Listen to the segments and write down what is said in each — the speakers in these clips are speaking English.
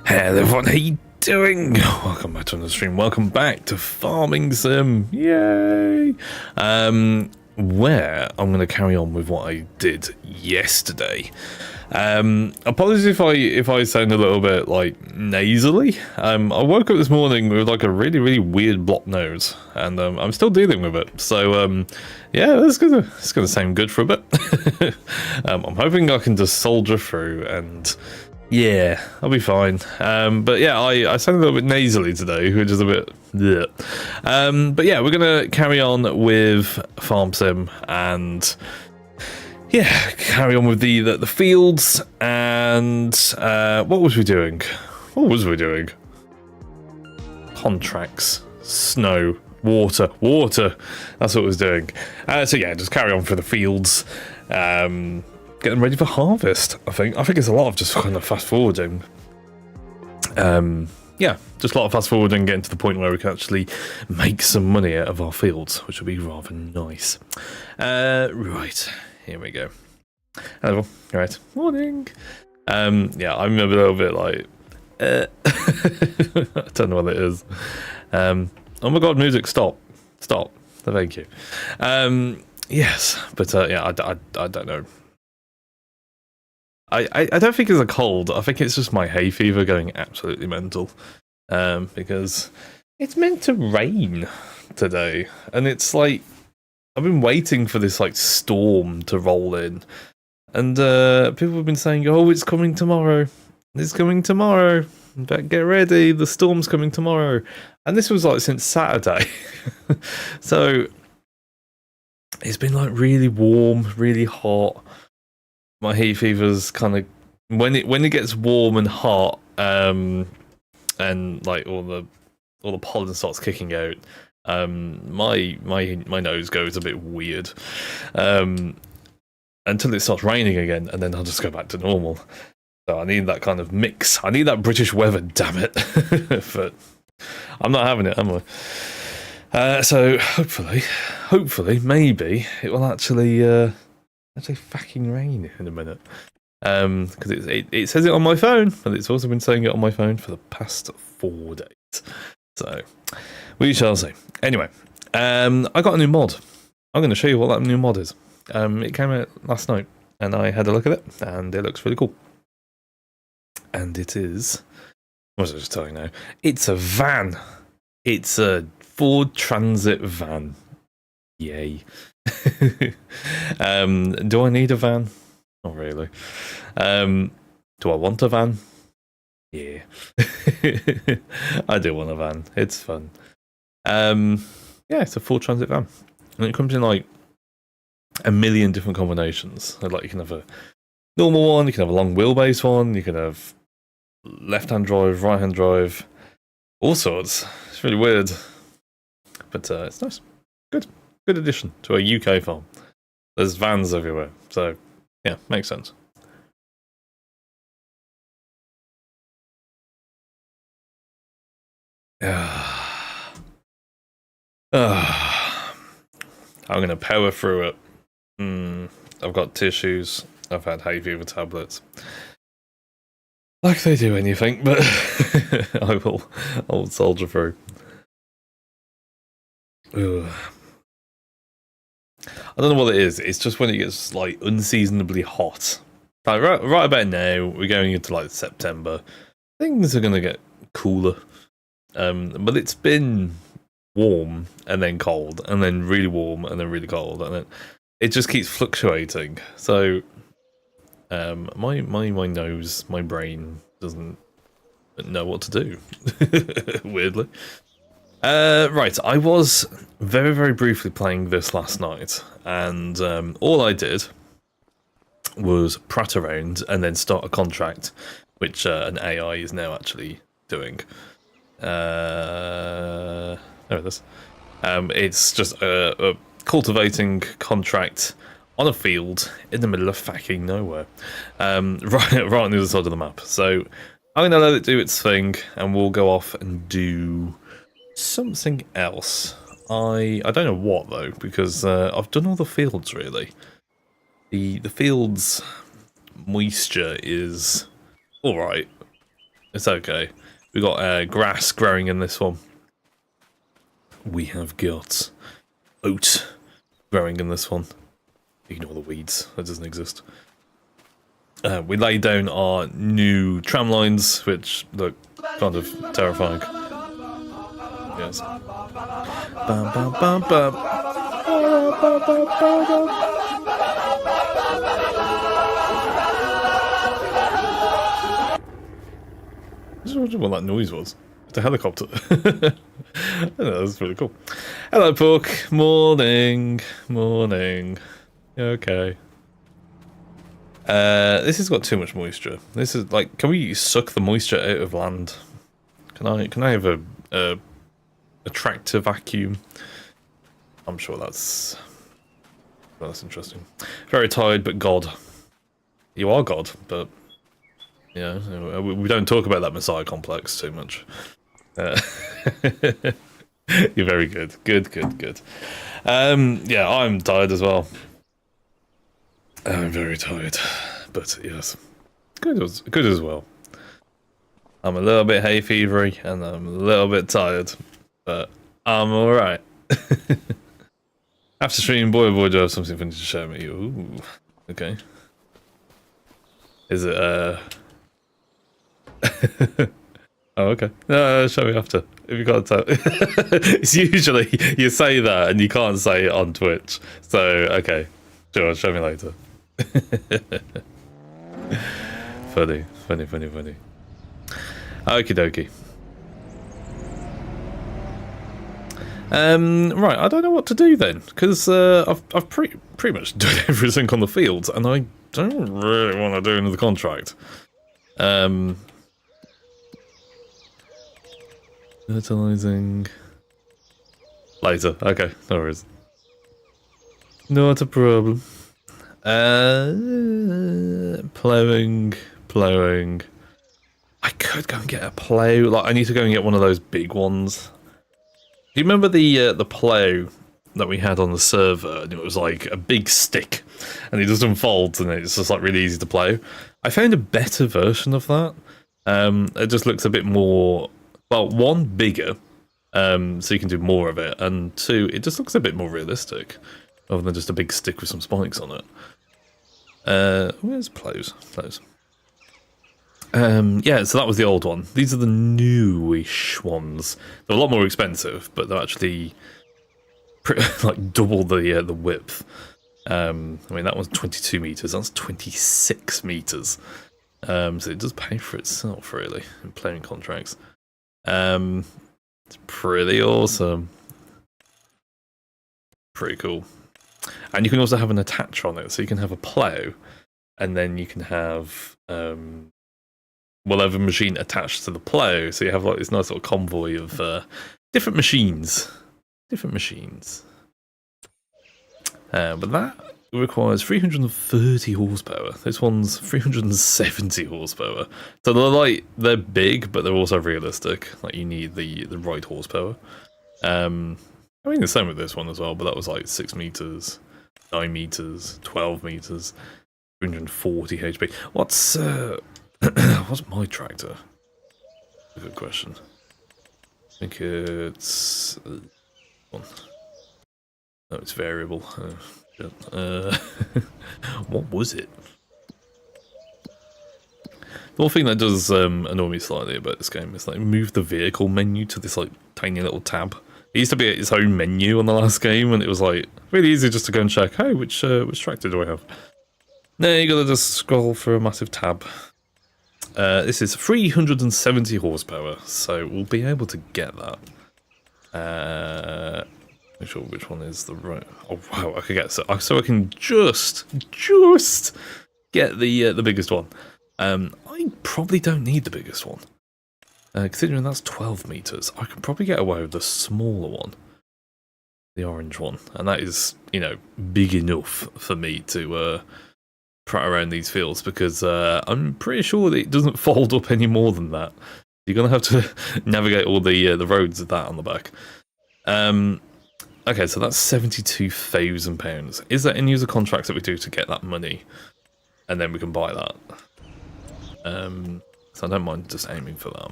Hello everyone, how you doing? Welcome back to the stream. Welcome back to Farming Sim. Yay! Where I'm going to carry on with what I did yesterday. Apologies if I sound a little bit like nasally. I woke up this morning with like a really weird blocked nose, and I'm still dealing with it. So yeah, it's gonna sound good for a bit. I'm hoping I can just soldier through, and yeah, I'll be fine. But yeah, I sound a little bit nasally today, which is a bit bleh. But yeah, we're gonna carry on with Farm Sim and yeah, carry on with the fields and what was we doing? Contracts, snow, water. That's what I was doing. So yeah, just carry on for the fields. Get them ready for harvest. I think it's a lot of just kind of fast forwarding. Yeah, just a lot of fast forwarding, getting to the point where we can actually make some money out of our fields, which would be rather nice. Right, here we go. Hello, right, morning. Yeah, I'm a little bit like, I don't know what it is. Oh my god, music, stop. Thank you. Yes, but yeah, I don't know. I don't think it's a cold. I think it's just my hay fever going absolutely mental. Because it's meant to rain today, and it's like I've been waiting for this like storm to roll in, and people have been saying, "Oh, it's coming tomorrow. It's coming tomorrow. But get ready, the storm's coming tomorrow." And this was like since Saturday, so it's been like really warm, really hot. My hay fever's kind of when it gets warm and hot, and like all the pollen starts kicking out. My nose goes a bit weird. until it starts raining again, and then I'll just go back to normal. So I need that kind of mix. I need that British weather, damn it. But I'm not having it, am I? So hopefully, maybe it will actually fucking rain in a minute. Because it says it on my phone, but it's also been saying it on my phone for the past 4 days. So we shall see. Anyway, I got a new mod. I'm going to show you what that new mod is. It came out last night, and I had a look at it, and it looks really cool. And it is... What was I just telling you now? It's a van. It's a Ford Transit van. Yay. Do I need a van? Not really. Do I want a van? Yeah. I do want a van. It's fun. Yeah, it's a Ford Transit van. And it comes in like a million different combinations. Like you can have a normal one, you can have a long wheelbase one, you can have left-hand drive, right-hand drive, all sorts. It's really weird. But it's nice. Good addition to a UK farm. There's vans everywhere, so yeah, makes sense. I'm going to power through it. I've got tissues. I've had hay fever tablets. Like they do anything, but I'll soldier through. Ugh. I don't know what it is. It's just when it gets like unseasonably hot. Like right about now, we're going into like September. Things are gonna get cooler. But it's been warm and then cold and then really warm and then really cold and then it just keeps fluctuating. So my nose, my brain doesn't know what to do. Weirdly. Right, I was very, very briefly playing this last night, and all I did was prat around and then start a contract, which an AI is now actually doing. There it is. It's just a cultivating contract on a field in the middle of fucking nowhere, right on the other side of the map. So I'm gonna let it do its thing, and we'll go off and do something else. I don't know what though, because I've done all the fields really. The fields moisture is all right. It's okay. We got grass growing in this one. We have got oat growing in this one. Ignore the weeds, that doesn't exist. We laid down our new tram lines, which look kind of terrifying. Yes. Bum, bum, bum, bum. I was wondering what that noise was. It's a helicopter. That was really cool. Hello, Pork. Morning. Okay. This has got too much moisture. This is like, can we suck the moisture out of land? Can I have a tractor vacuum? I'm sure that's interesting. Very tired, but God. You are God, but yeah, we don't talk about that Messiah complex too much. You're very good. Good. Yeah, I'm tired as well. I'm very tired, but yes, good as well. I'm a little bit hay fevery and I'm a little bit tired, but I'm all right. After stream, boy, do I have something funny to show me. Ooh, okay. Is it Oh, okay. No, show me after. If you can't tell. It's usually you say that and you can't say it on Twitch. So, okay. Sure, show me later. Funny. Okie dokie. Right, I don't know what to do then, because I've pretty much done everything on the field, and I don't really want to do another contract. Fertilizing later. Okay, no worries. Not a problem. Ploughing. I could go and get a plough. Like, I need to go and get one of those big ones. Do you remember the plough that we had on the server? And it was like a big stick, and it just unfolds, and it's just like really easy to plough. I found a better version of that. It just looks a bit more, well, one, bigger, so you can do more of it, and two, it just looks a bit more realistic, rather than just a big stick with some spikes on it. Where's plows? Yeah, so that was the old one. These are the newish ones. They're a lot more expensive, but they're actually like double the width. I mean, that one's 22 meters. That's 26 meters. So it does pay for itself, really, in playing contracts. It's pretty awesome. Pretty cool. And you can also have an attacher on it, so you can have a plow, and then you can have whatever machine attached to the plow. So you have like this nice little convoy of different machines. But that requires 330 horsepower. This one's 370 horsepower. So they're big, but they're also realistic. Like, you need the right horsepower. I mean, the same with this one as well, but that was like 6 meters, 9 meters, 12 meters, 340 HP. What's my tractor? A good question. I think it's no, it's variable. What was it? The one thing that does annoy me slightly about this game is like move the vehicle menu to this like tiny little tab. It used to be its own menu on the last game, and it was like really easy just to go and check, hey, which tractor do I have? No, you gotta just scroll through a massive tab. This is 370 horsepower, so we'll be able to get that. Not sure which one is the right. Oh wow, I could get so I can just get the biggest one. I probably don't need the biggest one. Considering that's 12 meters, I can probably get away with the smaller one, the orange one, and that is, you know, big enough for me to trot around these fields, because I'm pretty sure that it doesn't fold up any more than that. You're gonna have to navigate all the roads with that on the back. Okay, so that's £72,000. Is there any user contracts that we do to get that money, and then we can buy that? So I don't mind just aiming for that.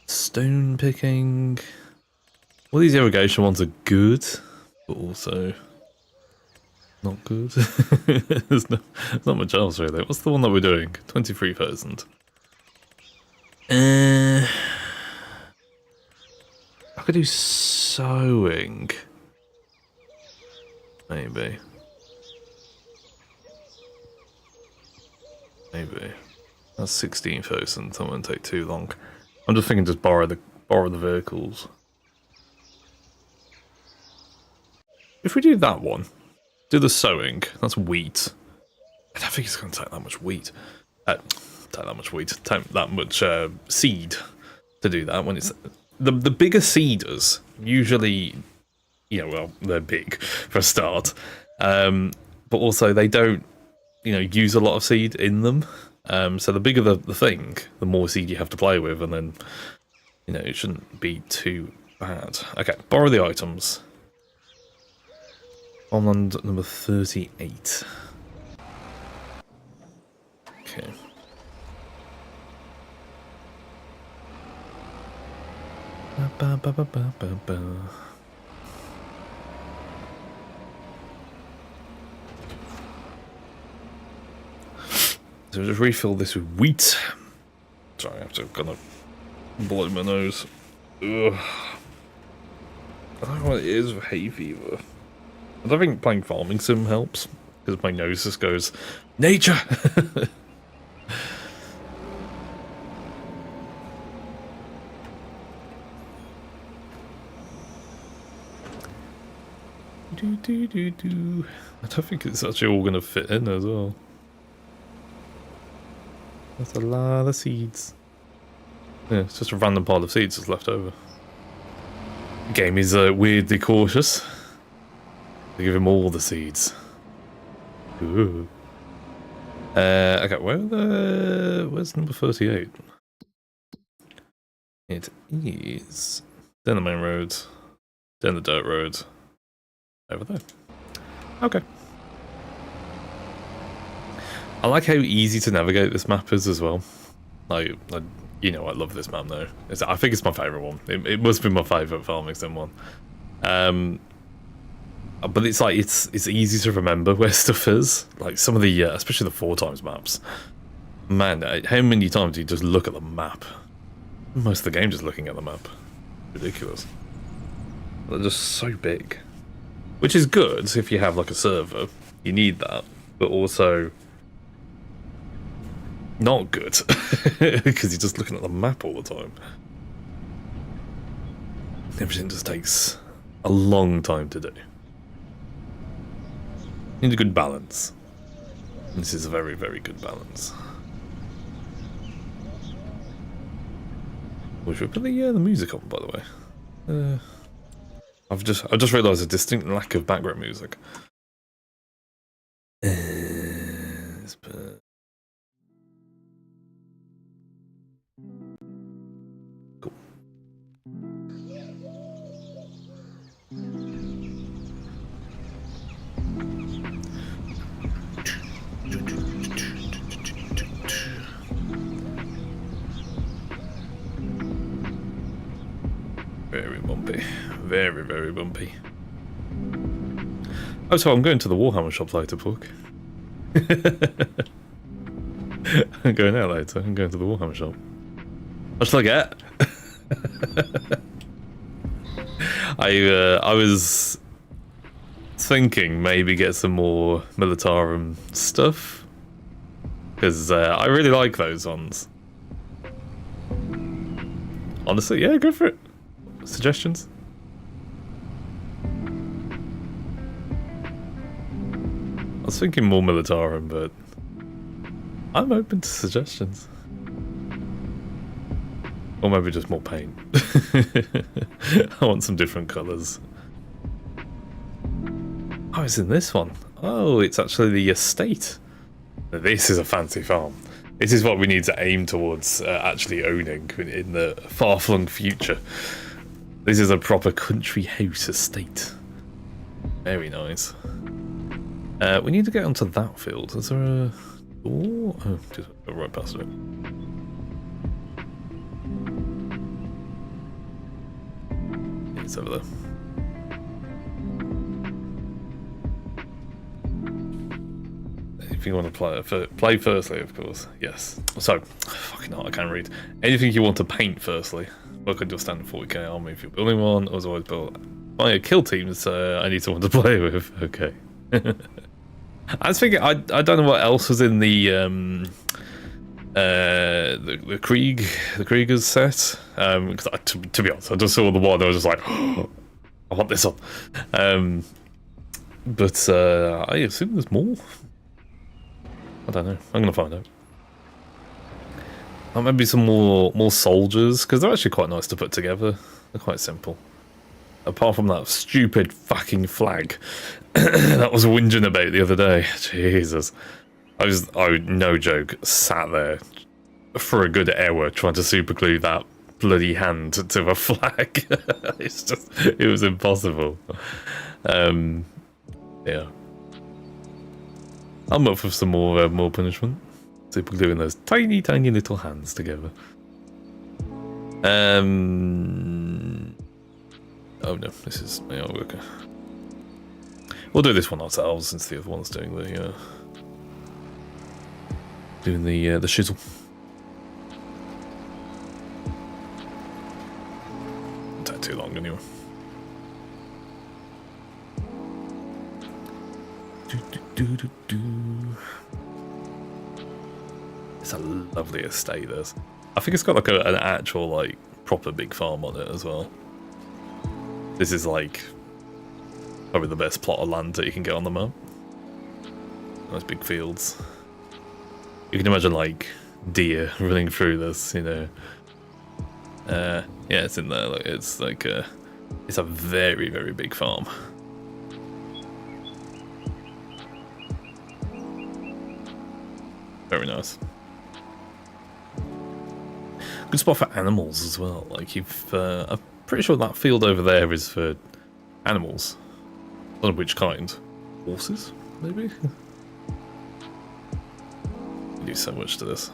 Stone picking. Well, these irrigation ones are good, but also not good. There's not much else really. What's the one that we're doing? 23,000. I could do sewing. Maybe. That's 16,000. That won't take too long. I'm just thinking, just borrow the vehicles. If we do that one, do the sewing. That's wheat. I don't think it's going to take that much wheat. Take that much seed to do that. When it's the bigger seeders usually, you know, well, they're big for a start, but also they don't, you know, use a lot of seed in them. So the bigger the thing, the more seed you have to play with, and then, you know, it shouldn't be too bad. Okay, borrow the items. Farmland number 38. Okay. So just refill this with wheat. Sorry, I have to kind of blow my nose. Ugh. I don't know what it is with hay fever. I don't think playing farming sim helps, because my nose just goes, nature! I don't think it's actually all going to fit in as well. That's a lot of seeds. Yeah, it's just a random pile of seeds that's left over. The game is weirdly cautious. They give him all the seeds. Ooh. Okay, where's number 38? It is down the main road, down the dirt road, over there. Okay. I like how easy to navigate this map is as well. Like you know, I love this map now. I think it's my favourite one. It must be my favourite Farming Sim one. But it's like it's easy to remember where stuff is. Like some of the, especially the 4x maps. Man, how many times do you just look at the map? Most of the game just looking at the map. Ridiculous. They're just so big, which is good if you have like a server. You need that, but also not good because you're just looking at the map all the time. Everything just takes a long time to do. You need a good balance. This is a very, very good balance. We should put the music on, by the way. I've just realised a distinct lack of background music. Let's put... Cool. Very bumpy. Very, very bumpy. Oh, so I'm going to the Warhammer shop later, Pork. I'm going out later. I'm going to the Warhammer shop. What should I get? I was thinking maybe get some more Militarum stuff. Because I really like those ones. Honestly, yeah, go for it. Suggestions? I was thinking more Militarum, but I'm open to suggestions. Or maybe just more paint. I want some different colours. Oh, it's in this one. Oh, it's actually the estate. This is a fancy farm. This is what we need to aim towards actually owning in the far-flung future. This is a proper country house estate. Very nice. We need to get onto that field. Is there a door? Oh, just go right past it. It's over there. If you want to play firstly, of course. Yes. So, fucking hell, I can't read. Anything you want to paint firstly. Work on your standard 40k army if you're building one. Otherwise, build my kill teams. I need someone to play with. Okay. I was thinking, I don't know what else was in the Kriegers set. Because to be honest, I just saw the one. I was just like, oh, I want this one. But I assume there's more. I don't know. I'm gonna find out. Maybe some more soldiers, because they're actually quite nice to put together. They're quite simple. Apart from that stupid fucking flag that was whinging about the other day. Jesus. I no joke, sat there for a good hour trying to superglue that bloody hand to a flag. It was impossible. Yeah. I'm up for some more punishment. Supergluing those tiny, tiny little hands together. Oh no, this is my worker. We'll do this one ourselves since the other one's doing the shizzle. Won't take too long anyway. It's a lovely estate, this. I think it's got like an actual, like, proper big farm on it as well. This is like probably the best plot of land that you can get on the map. Nice big fields. You can imagine like deer running through this, you know. Yeah, it's in there. Like, it's like it's a very, very big farm. Very nice. Good spot for animals as well. Like you've, I'm pretty sure that field over there is for animals. I don't know which kind. Horses, maybe? You do so much to this.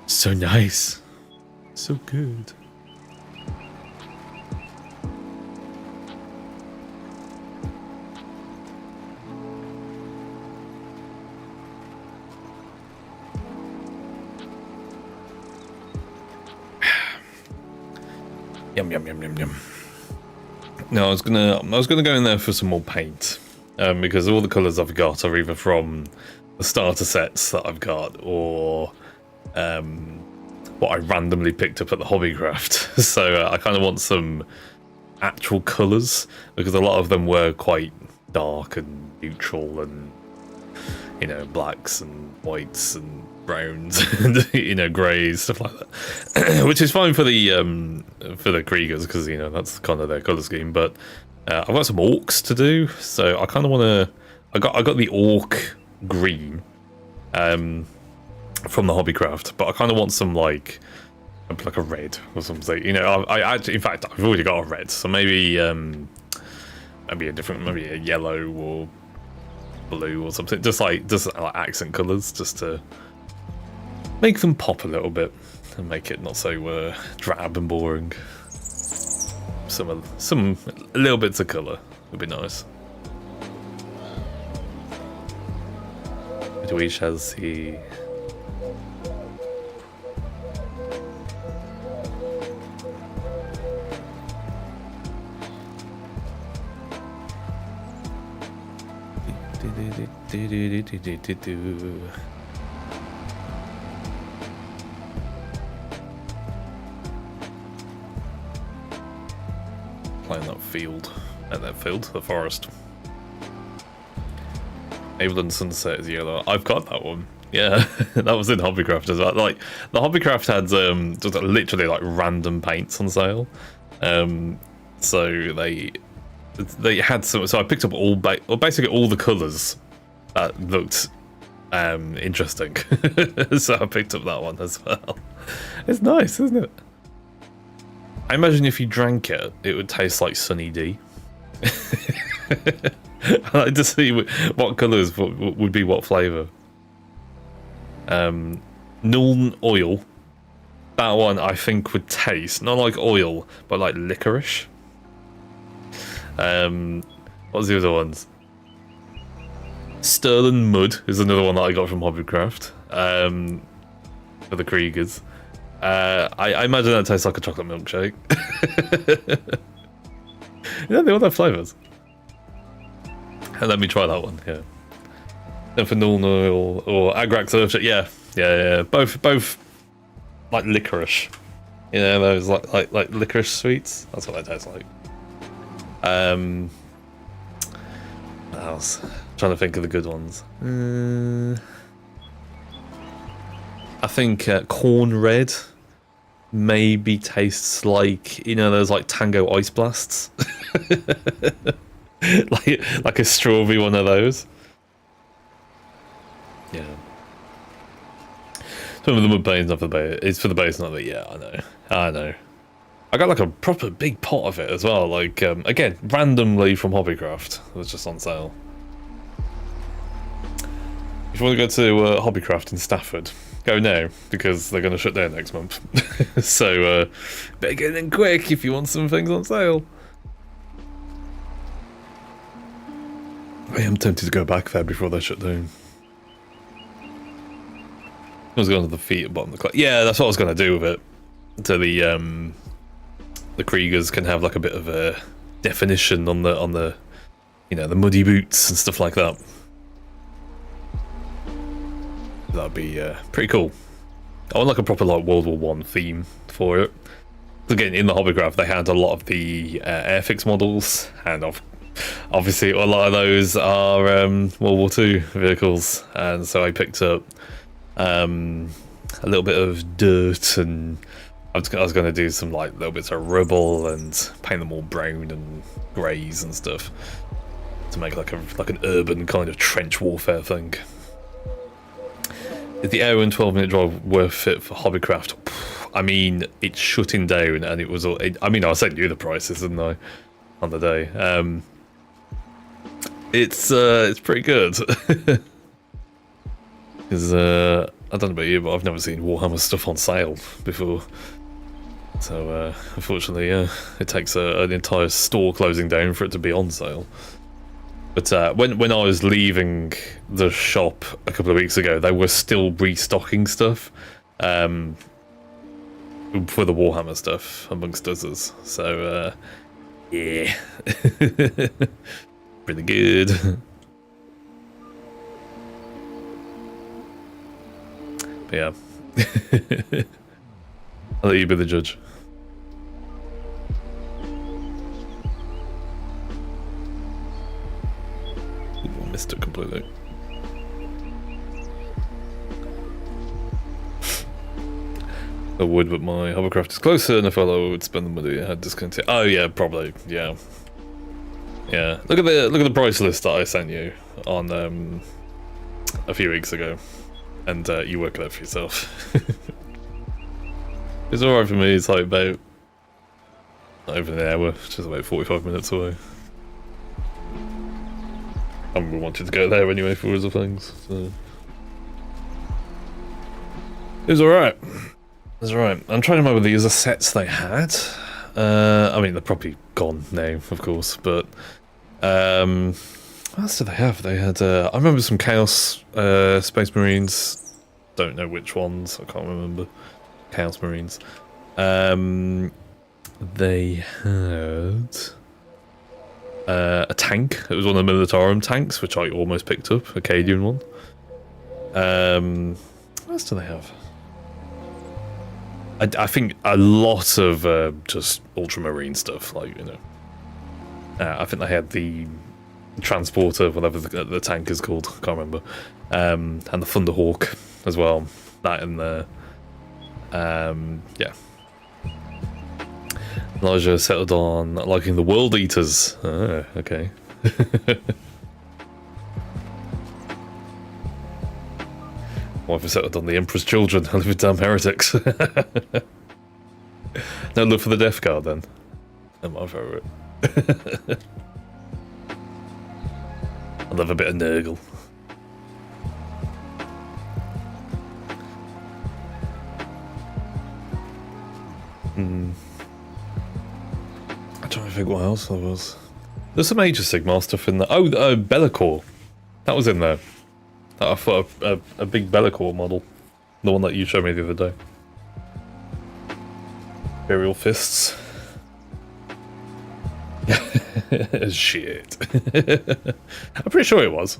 So nice. So good. Yum yum yum yum yum. No, I was gonna go in there for some more paint, because all the colours I've got are either from the starter sets that I've got, or what I randomly picked up at the Hobbycraft. So I kind of want some actual colours, because a lot of them were quite dark and neutral, and you know, blacks and whites and browns and you know, greys, stuff like that. Which is fine for the Kriegers, because you know that's kind of their colour scheme. But I've got some orcs to do, so I kind of want to. I got the orc green from the Hobbycraft, but I kind of want some like a red or something. You know, I actually, in fact, I've already got a red, so maybe maybe a yellow or blue or something, just like accent colours, just to make them pop a little bit and make it not so drab and boring. Some little bits of colour would be nice. We shall see. Playing that field, the forest. Ableton Sunset is yellow. I've got that one. Yeah, that was in Hobbycraft as well. Like the Hobbycraft had just literally like random paints on sale. So they had some. So I picked up basically all the colours that looked interesting. So I picked up that one as well. It's nice, isn't it? I imagine if you drank it, it would taste like Sunny D. I like to see what colours would be what flavour. Nuln oil. That one I think would taste not like oil, but like licorice. What's the other ones? Sterling Mud is another one that I got from Hobbycraft. For the Kriegers. I imagine that tastes like a chocolate milkshake. Yeah, they all have flavours. Let me try that one, yeah. Then for Nuln oil or Agrax Earthshake, yeah. Both like licorice. You know, those like licorice sweets. That's what they taste like. What else? Trying to think of the good ones. I think Corn Red maybe tastes like, you know, those like Tango Ice Blasts. like a strawberry one of those. Yeah. Some of them are Banes, not for the base. It's for the base, not the. Yeah, I know. I got like a proper big pot of it as well. Like again, randomly from Hobbycraft. It was just on sale. If you want to go to Hobbycraft in Stafford, go now, because they're going to shut down next month. So better get in quick if you want some things on sale. I am tempted to go back there before they shut down. I was going to the feet at the bottom of the clock. Yeah, that's what I was going to do with it. So the Kriegers can have like a bit of a definition on the you know, the muddy boots and stuff like that. That'd be pretty cool. I want like a proper like World War I theme for it. Again, in the Hobbycraft, they had a lot of the Airfix models, and obviously a lot of those are World War II vehicles, and so I picked up a little bit of dirt, and I was going to do some like little bits of rubble and paint them all brown and greys and stuff to make like an urban kind of trench warfare thing. Is the hour and 12-minute drive worth it for Hobbycraft? I mean, it's shutting down, and it was all. I mean, I'll send you the prices, didn't I, on the day? It's pretty good. Because I don't know about you, but I've never seen Warhammer stuff on sale before. So unfortunately, it takes an entire store closing down for it to be on sale. But when I was leaving the shop a couple of weeks ago, they were still restocking stuff for the Warhammer stuff, amongst others. So yeah, pretty good. But yeah, I'll let you be the judge. Ooh, I missed it completely. I would, but my hovercraft is closer, and I felt I would spend the money I had discounted. Oh yeah, probably. Yeah. Yeah. Look at the price list that I sent you on a few weeks ago. And you work it out for yourself. It's alright for me, it's like about not even an hour, just about 45 minutes away. And we wanted to go there anyway for other things, so it was alright. It was alright. I'm trying to remember the other sets they had. I mean, they're probably gone now, of course, but what else did they have? They had, I remember some Chaos Space Marines. Don't know which ones, I can't remember. Chaos Marines. They had a tank. It was one of the Militarum tanks, which I almost picked up, Acadian one. What else do they have? I think a lot of just Ultramarine stuff, like, you know. I think they had the transporter, whatever the tank is called, can't remember, and the Thunderhawk as well, that in there. Yeah. Elijah settled on liking the World Eaters. Ah, okay. Wife has settled on the Emperor's Children. I live with damn heretics. No love for the Death Guard then. They're my favourite. I love a bit of Nurgle. I'm trying to think what else there was. There's some Age of Sigmar stuff in there. Oh, Be'lakor. That was in there. I thought a big Be'lakor model. The one that you showed me the other day. Imperial Fists. Shit. I'm pretty sure it was.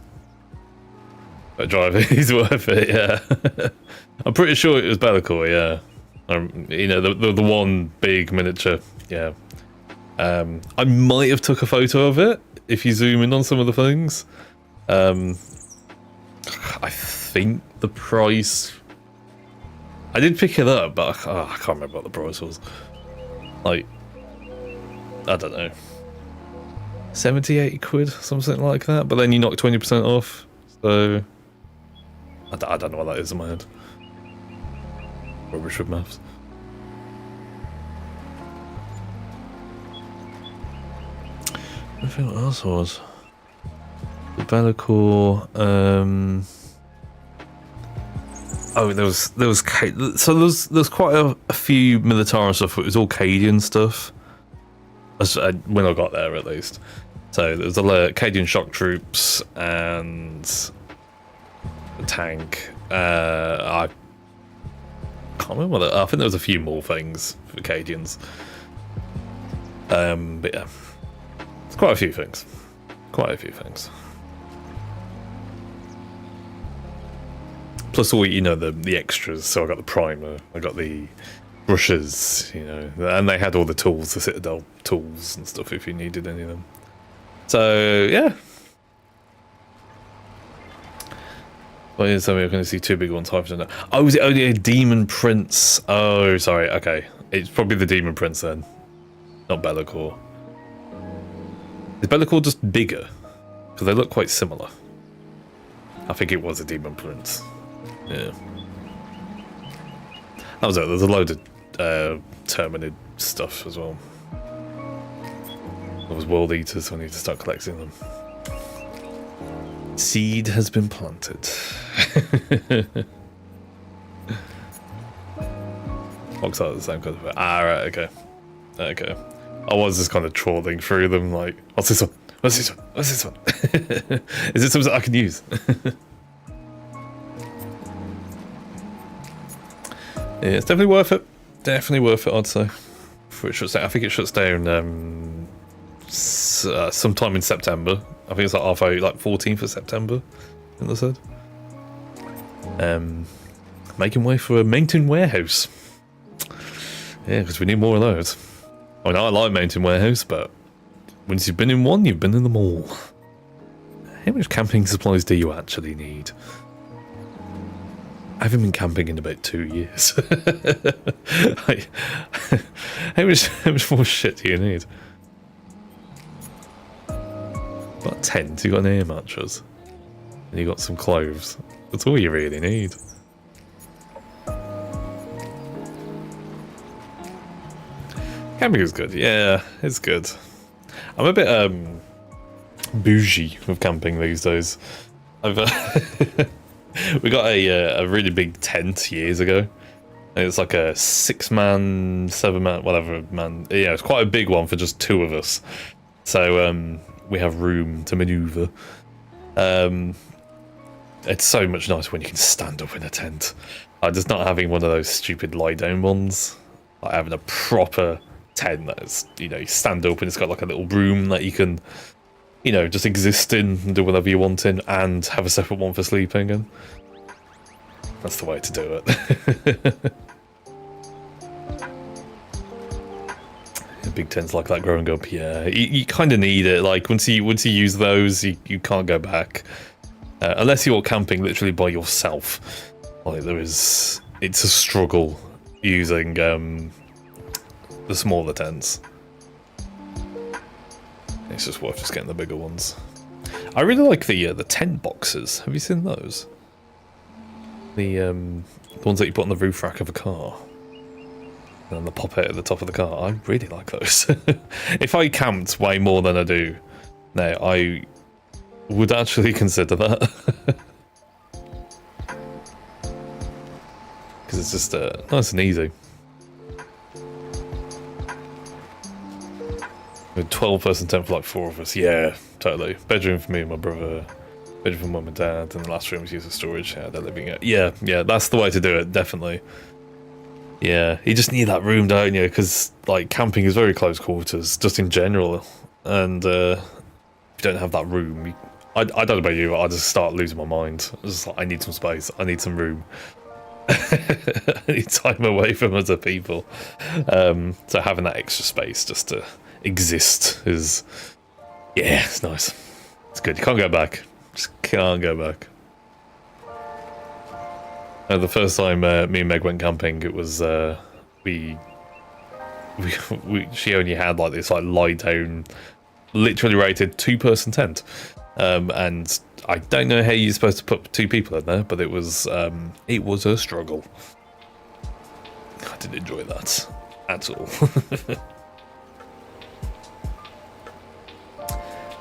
That driver, he's worth it, yeah. I'm pretty sure it was Be'lakor, yeah. You know, the one big miniature, yeah. I might have took a photo of it, if you zoom in on some of the things. I think the price... I did pick it up, but I can't remember what the price was. Like, I don't know. 70, 80 quid, something like that. But then you knock 20% off, so... I don't know what that is in my head. Rubbish with maths. I think what else was. The Be'lakor, oh, there was so there's quite a few Militarum stuff, but it was all Cadian stuff. When I got there, at least. So there's a Cadian shock troops and a tank. I can't remember what I think there was a few more things for Cadians. But yeah, it's quite a few things. Quite a few things. Plus all, you know, the extras. So I got the primer, I got the brushes, you know, and they had all the tools, the Citadel tools and stuff if you needed any of them. So yeah. Well, yeah, so we're going to see two big ones. Oh, was it only a Demon Prince? Oh, sorry. Okay, it's probably the Demon Prince then, not Be'lakor. Is Be'lakor just bigger? Because they look quite similar. I think it was a Demon Prince. Yeah. That was it. There's a load of terminid stuff as well. There was world eaters, so I need to start collecting them. Seed has been planted. Looks like the same kind of... Ah, right, okay. Okay. I was just kind of trawling through them, like, what's this one? What's this one? What's this one? Is it something I can use? Yeah, it's definitely worth it. Definitely worth it, I'd say. For it should stay, I think it shuts down sometime in September. I think it's like halfway, like 14th of September, I think they said. Making way for a mountain warehouse. Yeah, because we need more of those. I mean, I like mountain warehouse, but once you've been in one, you've been in them all. How much camping supplies do you actually need? I haven't been camping in about 2 years. How much more shit do you need? Got a tent, you got an air mattress, and you got some clothes. That's all you really need. Camping is good, yeah, it's good. I'm a bit bougie with camping these days. I've we got a really big tent years ago. And it's like a 6-man, 7-man, whatever man. Yeah, it's quite a big one for just 2 of us. So we have room to maneuver. It's so much nicer when you can stand up in a tent. Just not having one of those stupid lie-down ones. Like having a proper tent that is, you know, you stand up and it's got like a little room that you can, you know, just exist in and do whatever you want in, and have a separate one for sleeping in. That's the way to do it. Big tents like that growing up, yeah. You kind of need it. Like once you use those, you can't go back, unless you're camping literally by yourself. Like it's a struggle using the smaller tents. It's just worth just getting the bigger ones. I really like the tent boxes. Have you seen those? The ones that you put on the roof rack of a car. And then they pop out at the top of the car. I really like those. If I camped way more than I do now, I would actually consider that. Because it's just nice and easy. A 12-person tent for like 4 of us. Yeah, totally. Bedroom for me and my brother. Bedroom for mum and dad. And the last room was used as storage. Yeah, they're living it. Yeah, that's the way to do it, definitely. Yeah, you just need that room, don't you? Because like camping is very close quarters, just in general. And if you don't have that room, I don't know about you, but I just start losing my mind. I just like, I need some space. I need some room. I need time away from other people. So having that extra space just to exist is, yeah, it's nice. It's good. You can't go back. Just can't go back. The first time me and Meg went camping, it was she only had like this like lie down, literally rated 2-person tent, and I don't know how you're supposed to put 2 people in there, but it was a struggle. I didn't enjoy that at all.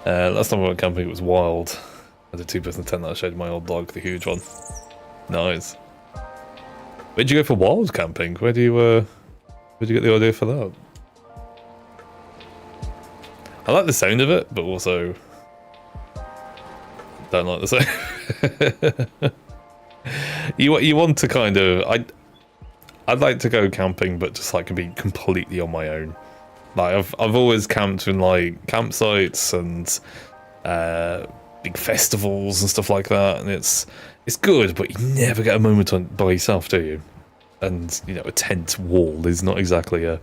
Last time I went camping, it was wild. I had a 2-person tent that I showed my old dog, the huge one. Nice. Where'd you go for wild camping? Where'd you get the idea for that? I like the sound of it, but also don't like the sound. You want to kind of I'd like to go camping, but just like be completely on my own. Like I've always camped in like campsites and big festivals and stuff like that, and it's good, but you never get a moment by yourself, do you? And you know, a tent wall is not exactly a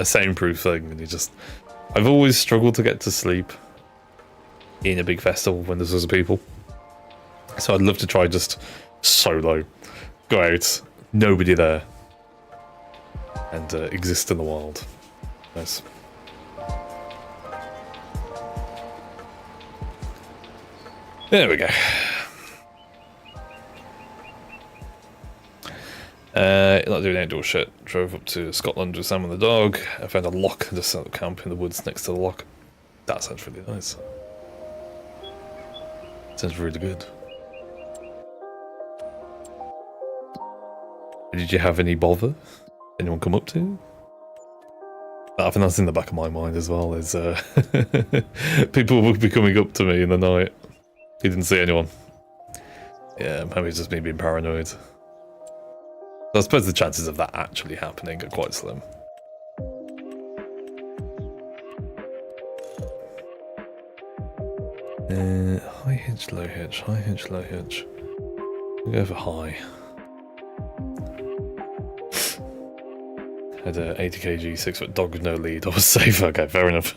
soundproof thing, and I've always struggled to get to sleep in a big festival when there's other people. So I'd love to try just solo, go out, nobody there, and exist in the wild. Nice. There we go. Not doing outdoor shit. Drove up to Scotland with Sam and the dog. I found a lock and just set up camp in the woods next to the lock. That sounds really nice. Sounds really good. Did you have any bother? Anyone come up to you? I think that's in the back of my mind as well, is people will be coming up to me in the night. You didn't see anyone. Yeah, maybe it's just me being paranoid. I suppose the chances of that actually happening are quite slim. High hitch, low hitch, high hitch, low hitch. We'll go for high. Had a 80 kg 6-foot dog with no lead. I was safe. Okay, fair enough.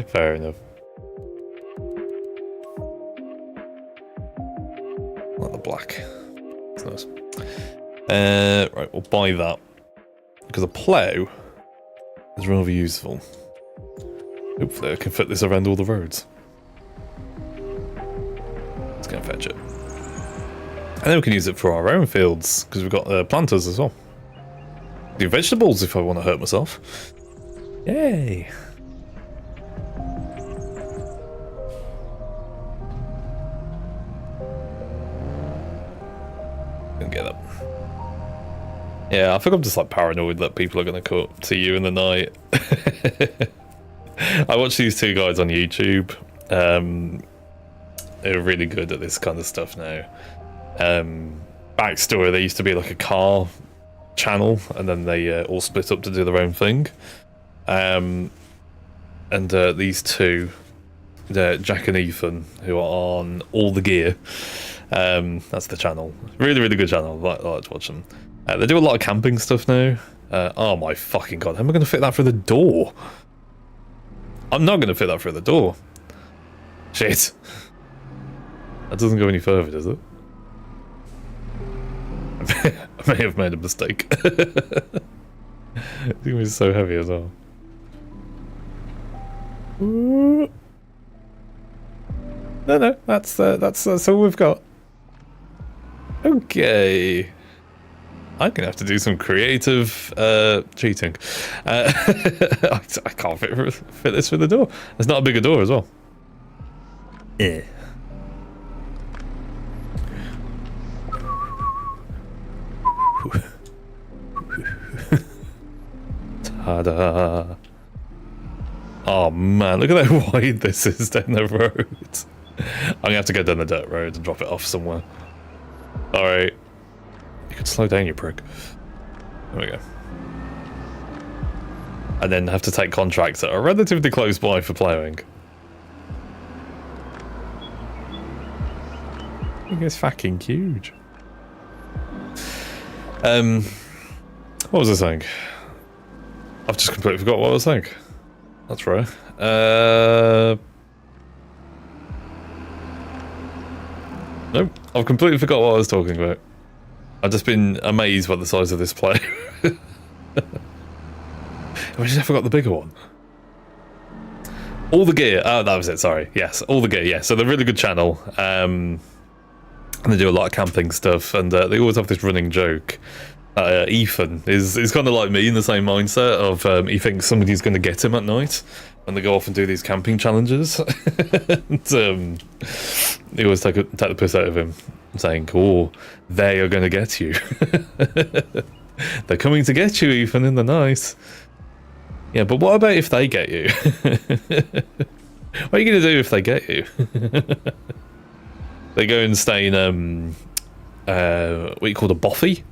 Fair enough. Like the black. It's nice. Right, we'll buy that because a plough is rather useful. Hopefully, I can fit this around all the roads. Let's go and fetch it, and then we can use it for our own fields because we've got planters as well. Do vegetables if I want to hurt myself. Yay! Didn't get up. Yeah, I think I'm just like paranoid that people are going to come up to you in the night. I watch these two guys on YouTube. They're really good at this kind of stuff now. Backstory: they used to be like a car channel, and then they all split up to do their own thing. These two, Jack and Ethan, who are on All the Gear. That's the channel. Really, really good channel. I like to watch them. They do a lot of camping stuff now. Oh my fucking god! How am I going to fit that through the door? I'm not going to fit that through the door. Shit. That doesn't go any further, does it? I may have made a mistake. It's going to be so heavy as well. Ooh. No, that's all we've got. Okay. I'm gonna have to do some creative cheating. I can't fit this through the door. It's not a bigger door as well. Yeah. Ta-da! Oh man, look at how wide this is down the road. I'm gonna have to go down the dirt road and drop it off somewhere. Alright. You could slow down, you prick. There we go. And then have to take contracts that are relatively close by for ploughing. I think it's fucking huge. What was I saying? I've just completely forgot what I was saying. That's right. Nope, I've completely forgot what I was talking about. I've just been amazed by the size of this plough. I just forgot the bigger one. All the Gear. Oh, that was it. Sorry. Yes, All the Gear. Yeah, so they're a really good channel. And they do a lot of camping stuff, and they always have this running joke. Ethan is kind of like me in the same mindset of he thinks somebody's going to get him at night when they go off and do these camping challenges. And, they always take the piss out of him, saying, "Oh, they are going to get you. They're coming to get you, Ethan, in the night." Yeah, but what about if they get you? What are you going to do if they get you? They go and stay in what you call a bothy.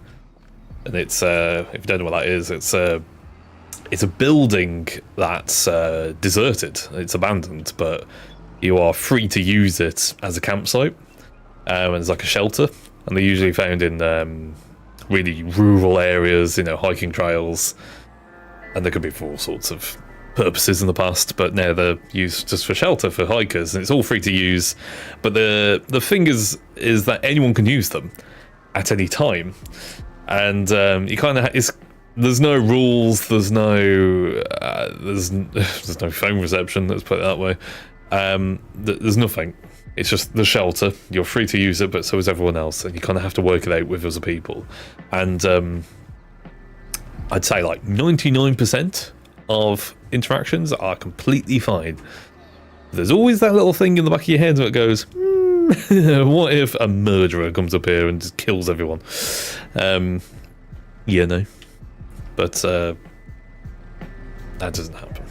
And it's if you don't know what that is, it's a building that's deserted. It's abandoned, but you are free to use it as a campsite. And it's like a shelter, and they're usually found in really rural areas, you know, hiking trails, and they could be for all sorts of purposes in the past, but now they're used just for shelter for hikers, and it's all free to use. But the thing is that anyone can use them at any time. And you kind of there's no rules, there's no phone reception. Let's put it that way. There's nothing. It's just the shelter. You're free to use it, but so is everyone else, and you kind of have to work it out with other people. And I'd say like 99% of interactions are completely fine. There's always that little thing in the back of your head that goes, what if a murderer comes up here and just kills everyone? Yeah, no. But that doesn't happen.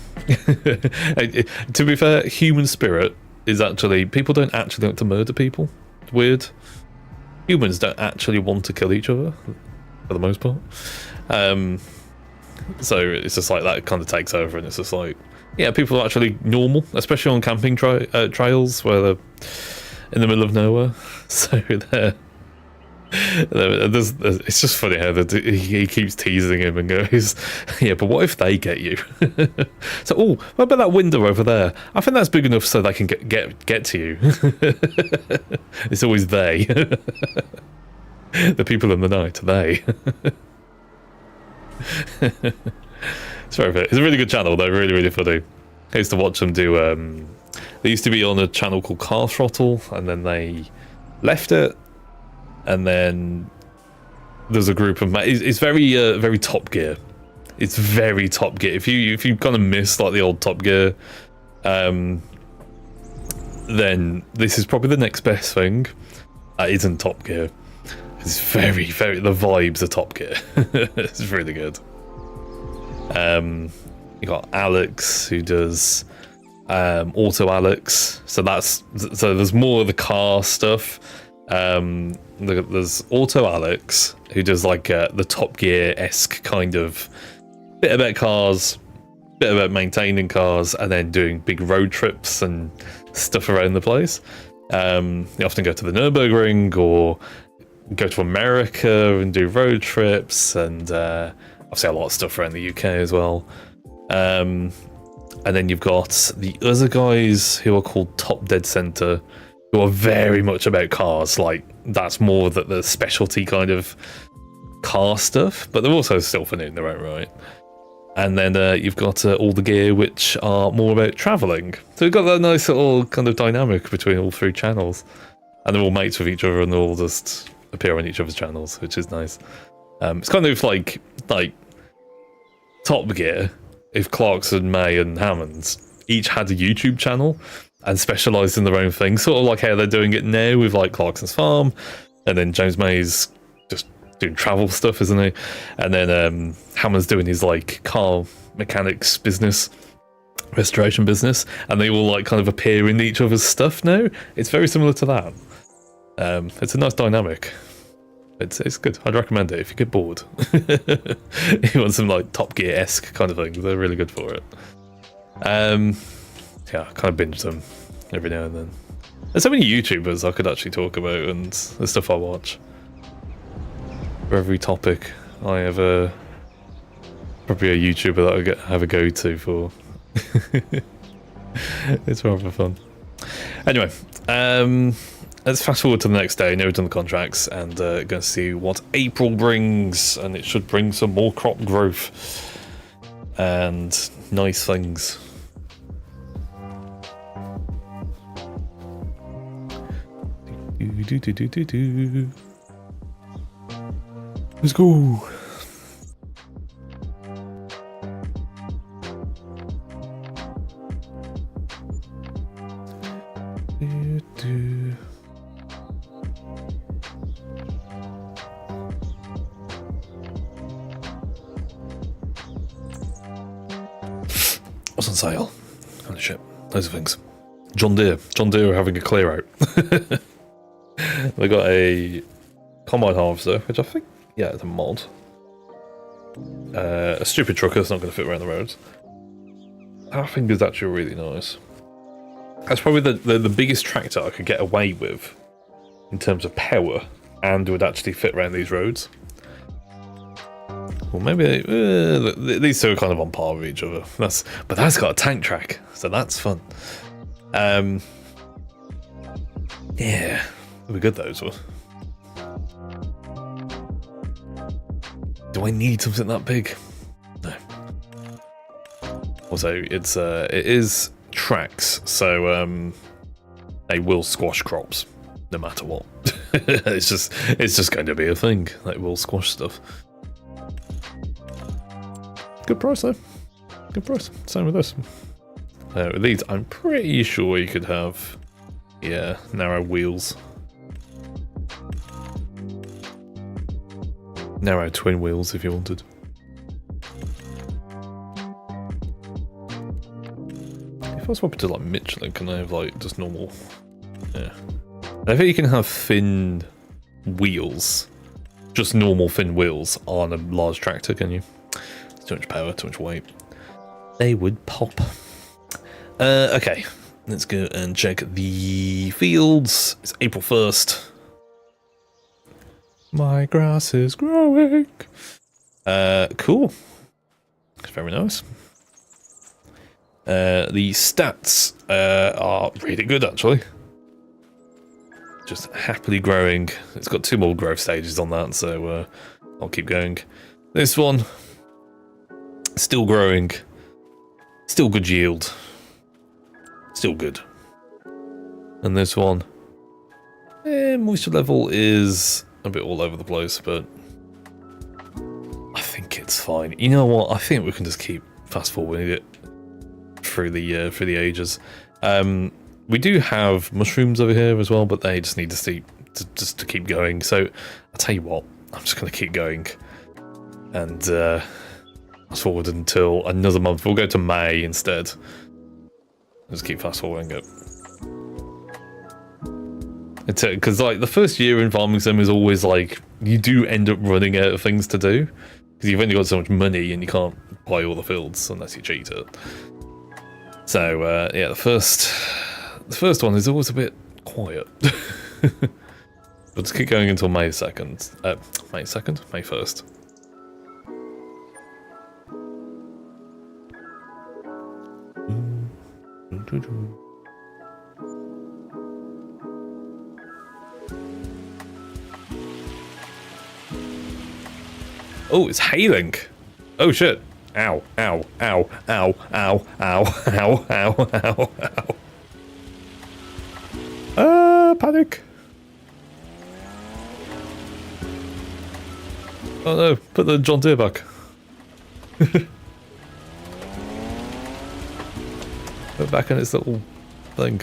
To be fair, human spirit is actually, people don't actually like to murder people. It's weird. Humans don't actually want to kill each other, for the most part. So it's just like that kind of takes over, and it's just like, yeah, people are actually normal, especially on camping trails where they're in the middle of nowhere. So it's just funny how he keeps teasing him and goes, yeah, but what if they get you? So, oh, what about that window over there? I think that's big enough so they can get to you. It's always they. The people in the night, they. It's very good. It's a really good channel. They're really, really funny. I used to watch them do. They used to be on a channel called Car Throttle, and then they left it. And then there's a group of it's very very Top Gear. It's very Top Gear. If you kind of miss like the old Top Gear, then this is probably the next best thing that isn't Top Gear. It's very, very, the vibes are Top Gear. It's really good. You got Alex who does Auto Alex. So there's more of the car stuff. There's Auto Alex who does like the Top Gear-esque kind of bit about cars, bit about maintaining cars, and then doing big road trips and stuff around the place. They often go to the Nürburgring or go to America and do road trips, and obviously a lot of stuff around the UK as well. And then you've got the other guys who are called Top Dead Center, who are very much about cars. Like, that's more the specialty kind of car stuff, but they're also still funny in their own right. And then you've got All the Gear, which are more about travelling. So we've got that nice little kind of dynamic between all three channels. And they're all mates with each other, and they all just appear on each other's channels, which is nice. It's kind of like Top Gear, if Clarkson, May and Hammonds each had a YouTube channel and specialised in their own thing, sort of like how they're doing it now with like Clarkson's Farm, and then James May's just doing travel stuff, isn't he? And then Hammond's doing his like car mechanics business, restoration business, and they all like kind of appear in each other's stuff now. It's very similar to that. It's a nice dynamic. It's good. I'd recommend it if you get bored. You want some like Top Gear-esque kind of thing. They're really good for it. Yeah, I kind of binge them every now and then. There's so many YouTubers I could actually talk about, and the stuff I watch. For every topic, I have probably a YouTuber that I have a go-to for. It's rather fun. Anyway, let's fast forward to the next day. Now we've done the contracts, and going to see what April brings, and it should bring some more crop growth and nice things. Let's go. What's on sale? Holy shit, loads of things. John Deere are having a clear out. They got a combine harvester, which I think, yeah, it's a mod. A stupid trucker that's not going to fit around the roads. I think is actually really nice. That's probably the biggest tractor I could get away with in terms of power, and would actually fit around these roads. Well, maybe these two are kind of on par with each other. But that's got a tank track, so that's fun. Yeah, they'll be good, those were. Do I need something that big? No. Also, it is tracks, so they will squash crops no matter what. it's just going to be a thing. They will squash stuff. Good price though. Good price. Same with this. With these, I'm pretty sure you could have, yeah, narrow wheels. Narrow twin wheels if you wanted. If I was swapping to like Michelin, can I have like just normal? Yeah. I think you can have thin wheels, just normal thin wheels on a large tractor, can you? It's too much power, too much weight. They would pop. Okay, let's go and check the fields. It's April 1st. My grass is growing. Cool. Very nice. The stats are really good, actually. Just happily growing. It's got 2 more growth stages on that, so I'll keep going. This one, still growing. Still good yield. Still good. And this one, moisture level is a bit all over the place, but I think it's fine. You know what? I think we can just keep fast forwarding it through the ages. We do have mushrooms over here as well, but they just need to keep going. So I'll tell you what, I'm just going to keep going and fast forward until another month. We'll go to May instead. Just keep fast forwarding it. Because like the first year in farming sim is always like you do end up running out of things to do because you've only got so much money and you can't buy all the fields unless you cheat it. So yeah, the first one is always a bit quiet. But just keep going until May 2nd. May 2nd? May 1st. Oh, it's hailing. Oh shit. Ow, ow, ow, ow, ow, ow, ow, ow, ow, ow. Panic. Oh no, put the John Deere back. Put it back in its little thing.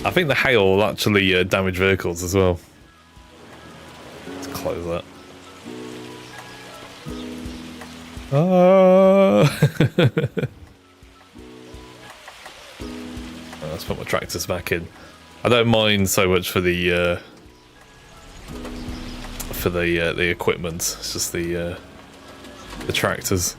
I think the hail will actually damage vehicles as well. Let's close that. Let's put my tractors back in. I don't mind so much for the equipment. It's just the tractors.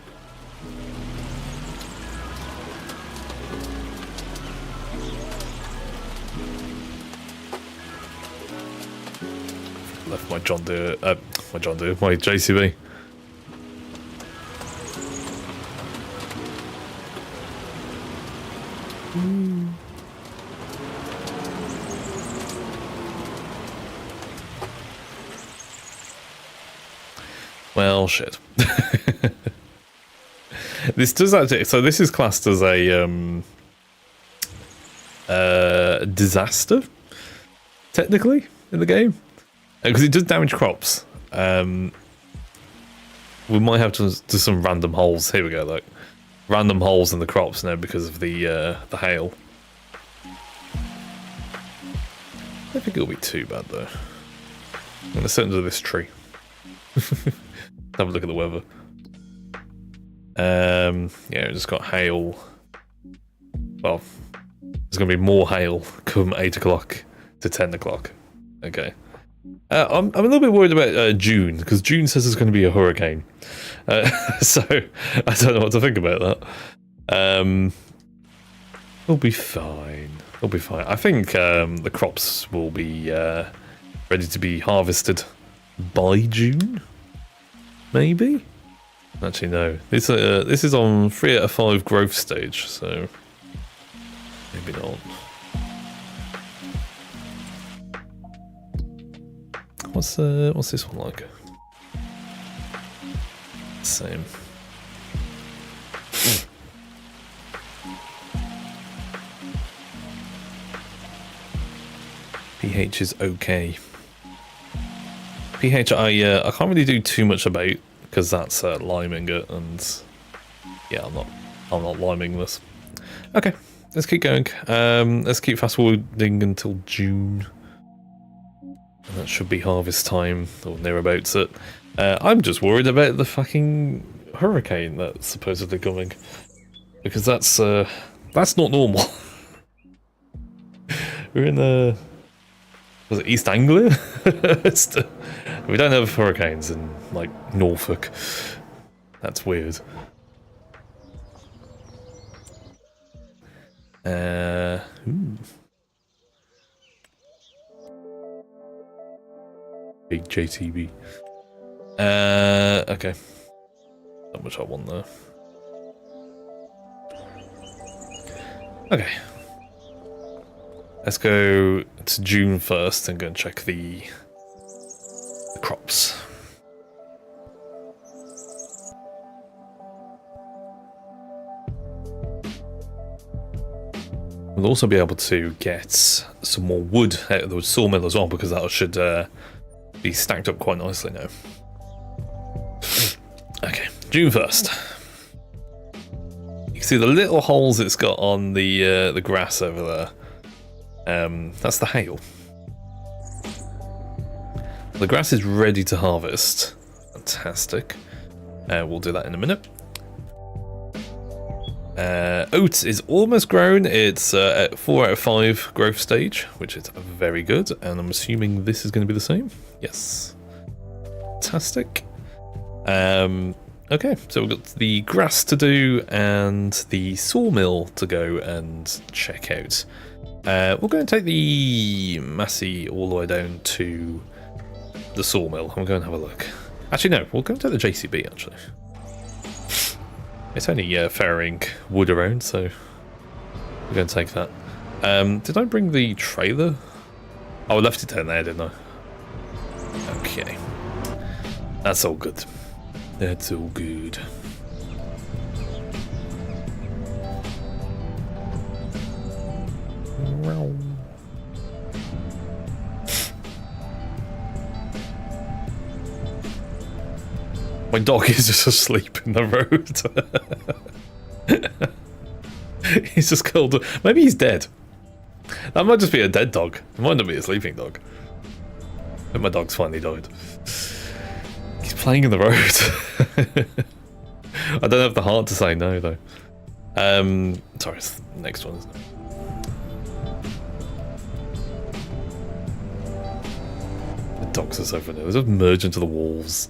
Left my John Deere, my JCB. Well, shit. This does actually. So this is classed as a disaster, technically, in the game, because it does damage crops. We might have to do some random holes. Here we go. Look, random holes in the crops now because of the hail. I don't think it'll be too bad though. I'm gonna sit under this tree. Have a look at the weather. Yeah, we just got hail. Well, there's going to be more hail come 8 o'clock to 10 o'clock. Okay. I'm a little bit worried about June, because June says there's going to be a hurricane. So, I don't know what to think about that. We'll be fine. We'll be fine. I think the crops will be ready to be harvested by June? Maybe? Actually, no. This is on 3 out of 5 growth stage, so maybe not. What's this one like? Same. pH is okay. pH I can't really do too much about because that's liming it, and yeah, I'm not liming this. Okay, let's keep going. Let's keep fast forwarding until June. And that should be harvest time or nearabouts it. I'm just worried about the fucking hurricane that's supposedly coming, because that's not normal. We're in was it East Anglia? We don't have hurricanes in like Norfolk. That's weird. Big JTB. Okay. Not much I want there. Okay. Let's go to June 1st and go and check the crops. We'll also be able to get some more wood out of the sawmill as well, because that should be stacked up quite nicely now. Okay, June 1st. You can see the little holes it's got on the grass over there. That's the hail. The grass is ready to harvest. Fantastic. We'll do that in a minute. Oat is almost grown. It's at 4 out of 5 growth stage, which is very good. And I'm assuming this is going to be the same. Yes. Fantastic. Okay, so we've got the grass to do and the sawmill to go and check out. We'll go and take the Massey all the way down to the sawmill. I'm going to have a look. Actually, no, we'll go and take the JCB, actually. It's only ferrying wood around, so we're going to take that. Did I bring the trailer? Oh, I left it down there, didn't I? Okay. That's all good. That's all good. My dog is just asleep in the road. He's just curled up. Maybe he's dead. That might just be a dead dog. It might not be a sleeping dog. But my dog's finally died. He's playing in the road. I don't have the heart to say no, though. Sorry, it's the next one, isn't it? The dogs are so funny. They just merge into the walls.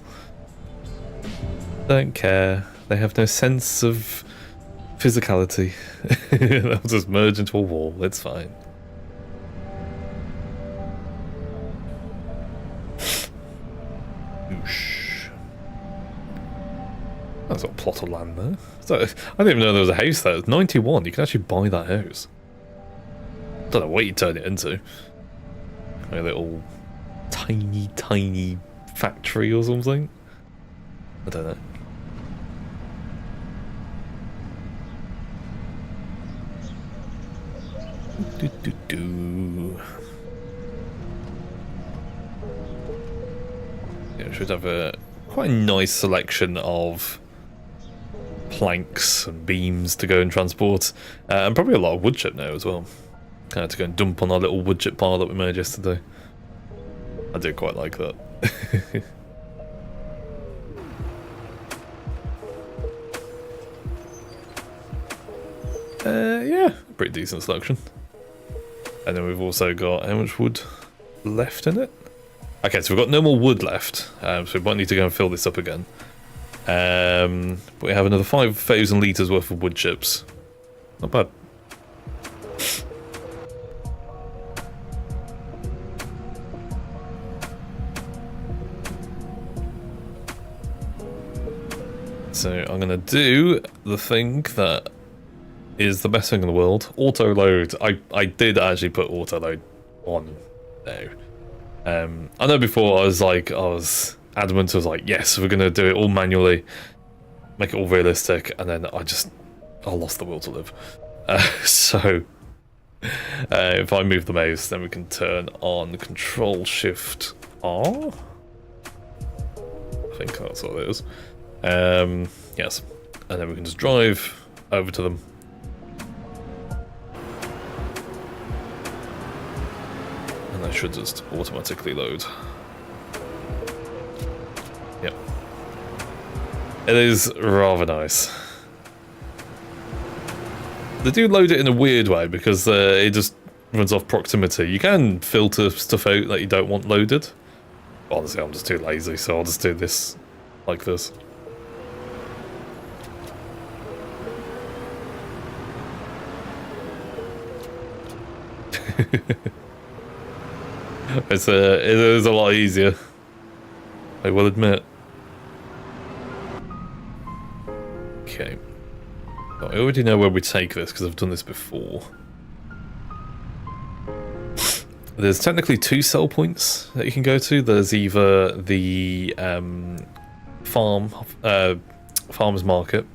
Don't care. They have no sense of physicality. They'll just merge into a wall. It's fine. Oosh. That's got a plot of land there. So, I didn't even know there was a house there. It's 91. You can actually buy that house. Don't know what you turn it into. A little tiny, tiny factory or something. I don't know. Yeah, we should have quite a nice selection of planks and beams to go and transport, and probably a lot of wood chip now as well. Kind of to go and dump on our little wood chip pile that we made yesterday. I do quite like that. Yeah, pretty decent selection. And then we've also got how much wood left in it? Okay, so we've got no more wood left, so we might need to go and fill this up again. But we have another 5,000 litres worth of wood chips. Not bad. So I'm going to do the thing that is the best thing in the world. Auto load. I did actually put auto load on now. I know before I was adamant. I was like, yes, we're gonna do it all manually, make it all realistic, and then I lost the will to live. So If I move the mouse, then we can turn on Control Shift R. I think that's what it is. Yes, and then we can just drive over to them. And they should just automatically load. Yep. It is rather nice. They do load it in a weird way because it just runs off proximity. You can filter stuff out that you don't want loaded. Honestly, I'm just too lazy, so I'll just do this like this. It is a lot easier, I will admit. Okay. I already know where we take this because I've done this before. There's technically 2 sell points that you can go to. There's either the farmer's market,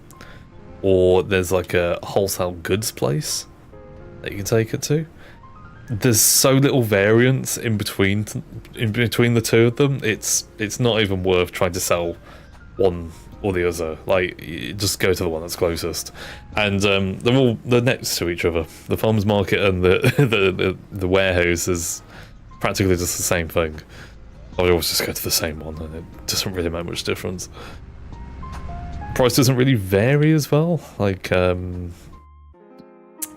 or there's like a wholesale goods place that you can take it to. There's so little variance in between the two of them. It's not even worth trying to sell one or the other. Like, you just go to the one that's closest, and they're next to each other. The farmers market and the warehouse is practically just the same thing. I always just go to the same one, and it doesn't really make much difference. Price doesn't really vary as well. Like,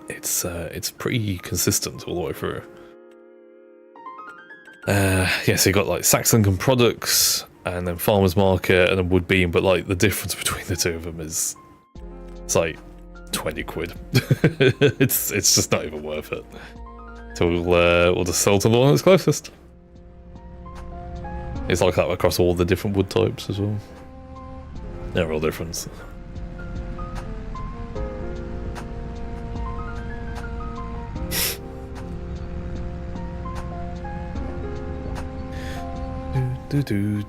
it's pretty consistent all the way through. Yeah, so you got like Saxlingham products, and then farmers market, and then wood beam, but like the difference between the two of them is, it's like 20 quid. it's just not even worth it. So we'll just sell to the one that's closest. It's like that across all the different wood types as well. They're all different. do.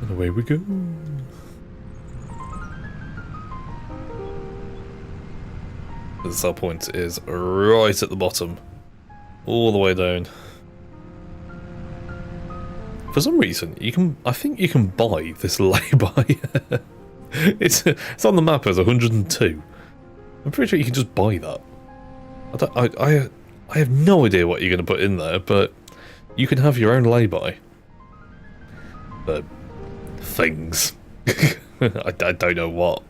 And away we go. The sell point is right at the bottom, all the way down. For some reason, I think you can buy this lay-by. It's on the map as 102. I'm pretty sure you can just buy that. I have no idea what you're going to put in there, but you can have your own lay-by. But things. I don't know what.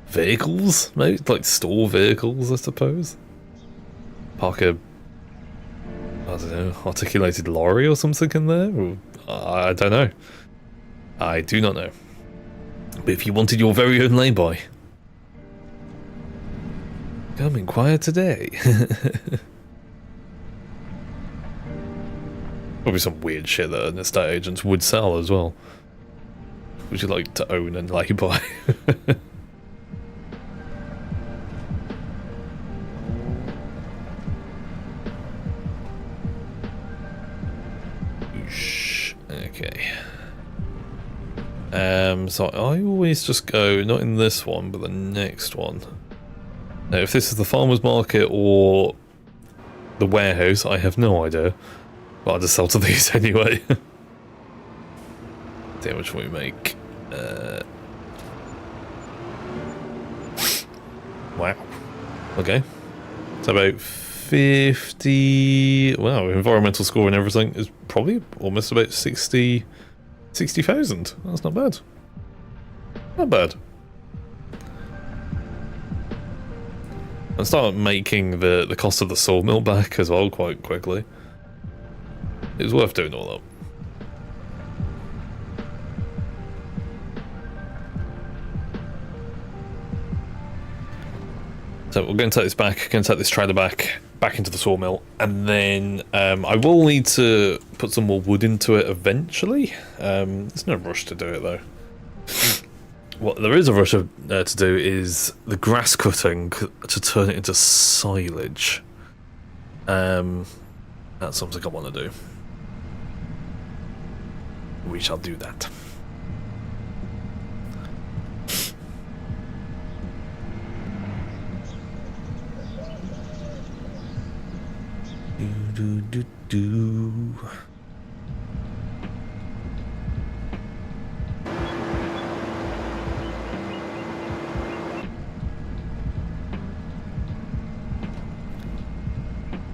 Vehicles? Maybe like store vehicles, I suppose. Park a, I don't know, articulated lorry or something in there? Or, I don't know. I do not know. But if you wanted your very own lay-by, come inquire today. Probably some weird shit that an estate agents would sell as well. Would you like to own and lay-by? Okay. So I always just go, not in this one, but the next one. Now, if this is the farmer's market or the warehouse, I have no idea. But I'll just sell to these anyway. See how much we make. Wow. Okay. It's about 50... Wow, environmental score and everything is probably almost about 60,000. That's not bad. Not bad. And start making the cost of the sawmill back as well quite quickly. It was worth doing all that. So we're going to take this back, going to take this trailer back into the sawmill, and then I will need to put some more wood into it eventually. There's no rush to do it though. What there is a rush to do is the grass cutting to turn it into silage. That's something I want to do. We shall do that. Do.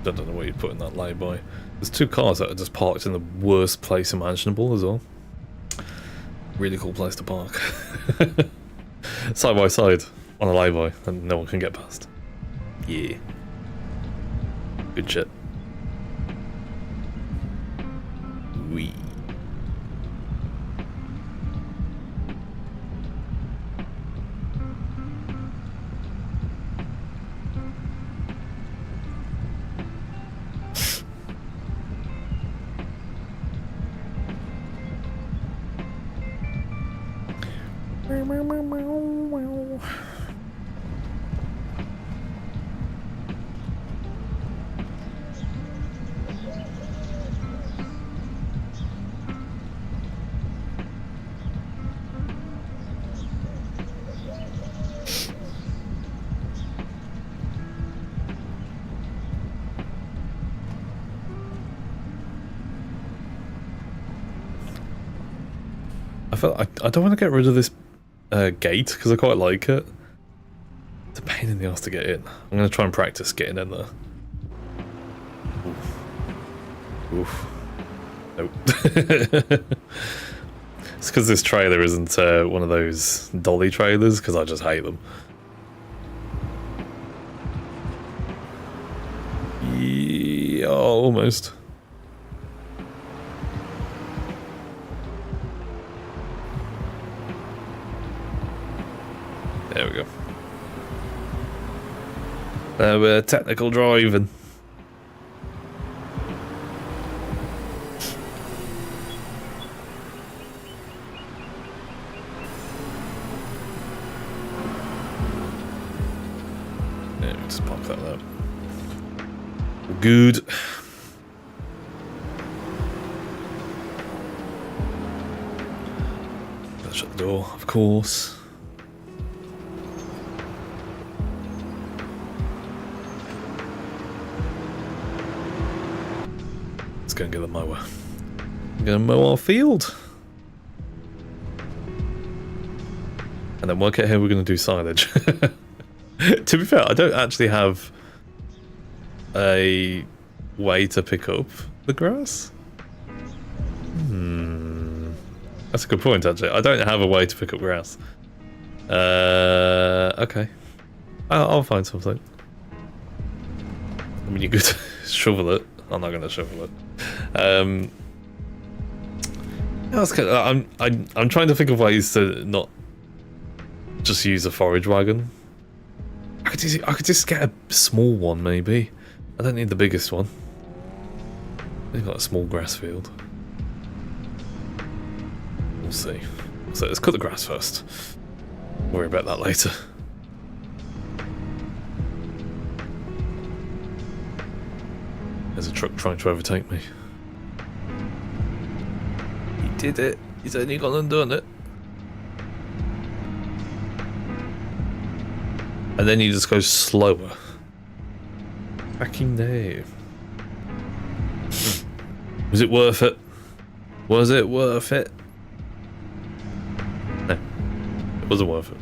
I don't know what you'd put in that lay-by. There's two cars that are just parked in the worst place imaginable as well. Really cool place to park. Side by side on a lay-by and no one can get past. Yeah. Good shit. Wee. I don't want to get rid of this gate because I quite like it. It's a pain in the ass to get in. I'm going to try and practice getting in there. Oof. Nope. It's because this trailer isn't one of those dolly trailers, because I just hate them. Yeah, almost. There we go. We're technical driving. Yeah, we just pop that out. Good. Let's shut the door, of course. Go and get the mower. I'm gonna mow our field. And then work out how we're gonna do silage. To be fair, I don't actually have a way to pick up the grass. That's a good point, actually. I don't have a way to pick up grass. Okay. I'll find something. I mean, you could shovel it. I'm not gonna shovel it. That's kind of, I'm trying to think of ways to not just use a forage wagon. I could just get a small one, maybe. I don't need the biggest one. They've got a small grass field. We'll see. So let's cut the grass first. Worry about that later. There's a truck trying to overtake me. He did it. He's only gone and done it. And then he just goes slower. Fucking no. Was it worth it? Was it worth it? No. It wasn't worth it.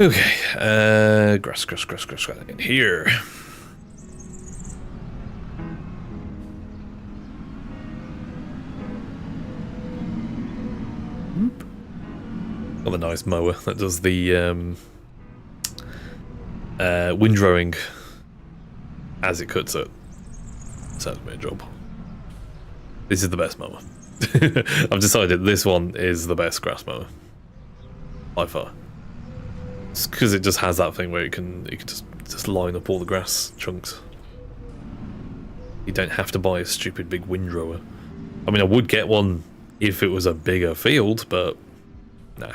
Okay, grass in here. Got a nice mower that does the windrowing as it cuts it. So that's my job. This is the best mower. I've decided this one is the best grass mower by far. Because it just has that thing where you can just line up all the grass chunks. You don't have to buy a stupid big windrower. I mean, I would get one if it was a bigger field, but Nah.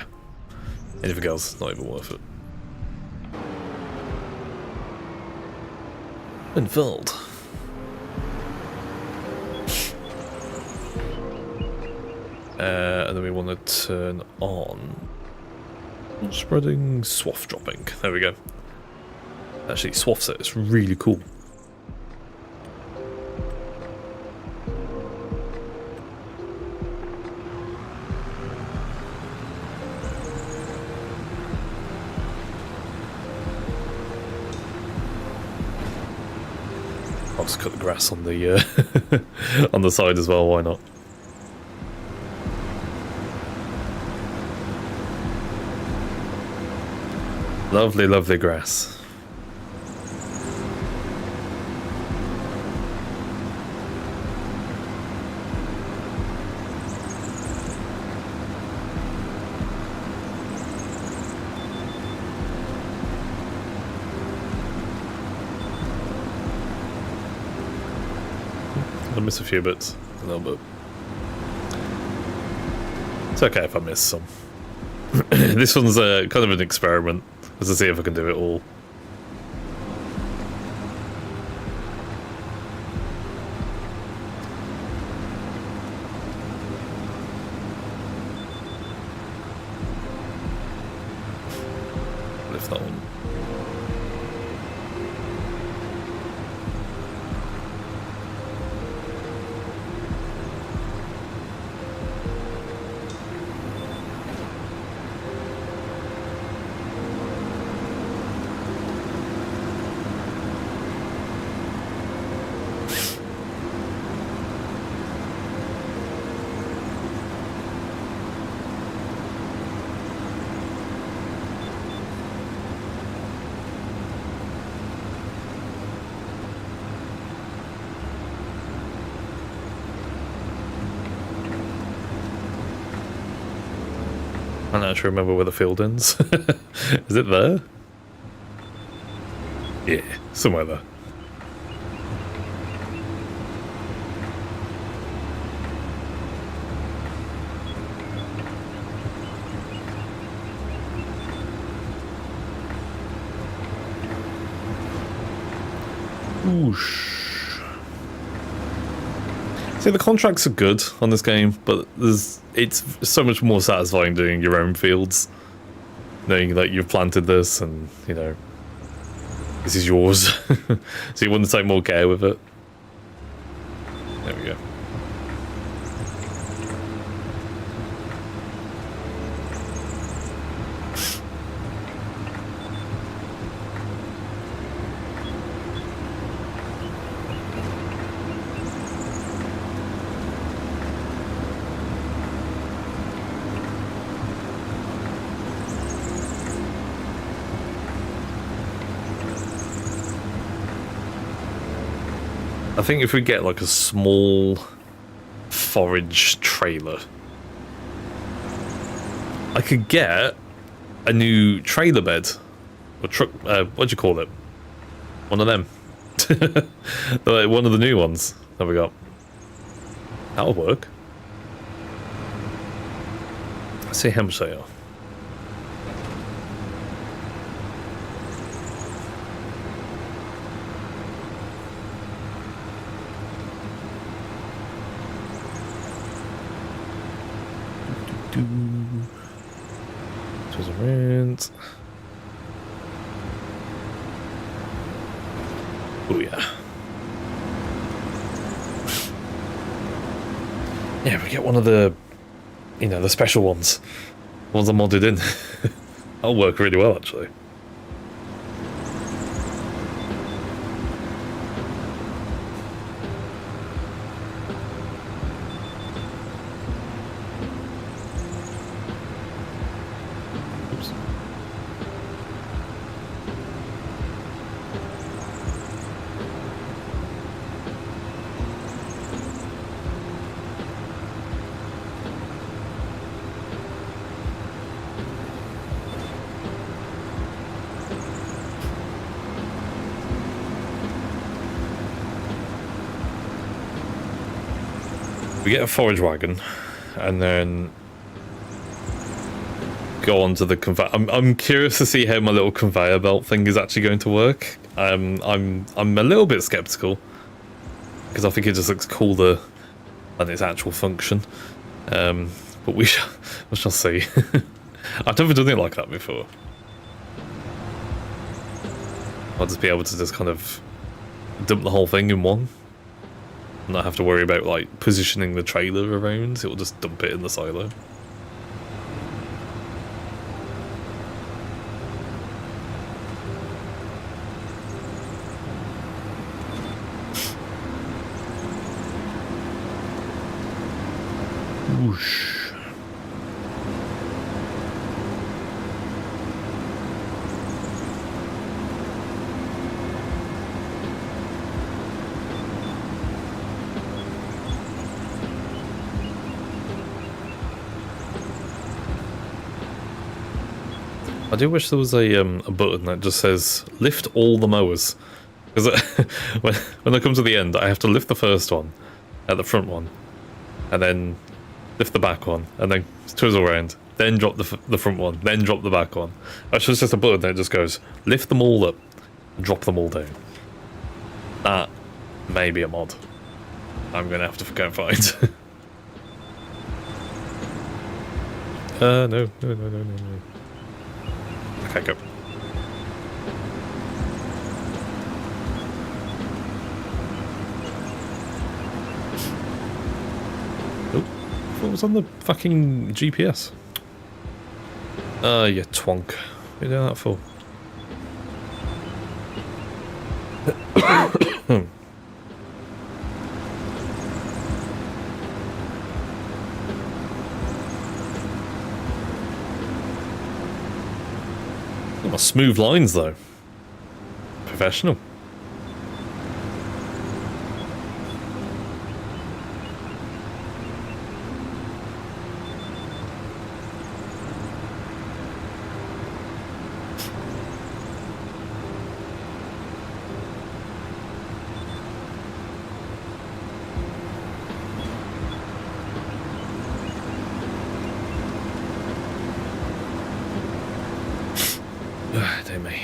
Anything else, not even worth it. Unfurled. And then we want to turn on spreading swath dropping. There we go. Actually, swath set is really cool. I'll just cut the grass on the on the side as well. Why not? Lovely, lovely grass. I miss a few bits, a little bit. It's okay if I miss some. This one's kind of an experiment, just to see if I can do it all. Lift that one. I don't actually remember where the field ends. Is it there? Yeah, somewhere there. Whoosh. See, the contracts are good on this game, but it's so much more satisfying doing your own fields. Knowing that you've planted this and, you know, this is yours. So you want to take more care with it. There we go. I think if we get like a small forage trailer, I could get a new trailer bed or truck. What do you call it? One of them. Like one of the new ones that we got. That'll work. Let's see how much they are. Rent. Oh yeah. Yeah, we get one of the, you know, the special ones. The ones I modded in. That'll work really well, actually. We get a forage wagon, and then go on to the conveyor. I'm curious to see how my little conveyor belt thing is actually going to work. I'm a little bit skeptical because I think it just looks cooler than its actual function. But we shall see. I've never done it like that before. I'll just be able to just kind of dump the whole thing in one. Not have to worry about like positioning the trailer around. It will just dump it in the silo. Whoosh. I do wish there was a button that just says lift all the mowers, because when I come to the end, I have to lift the first one, at the front one, and then lift the back one, and then twizzle around, then drop the front one, then drop the back one. Actually, it's just a button that just goes lift them all up, and drop them all down. That may be a mod. I'm gonna have to go and find. No. Okay, go. Oh, what was on the fucking GPS? You twonk. What are you doing that for? Oh, smooth lines though. Professional. Dear me.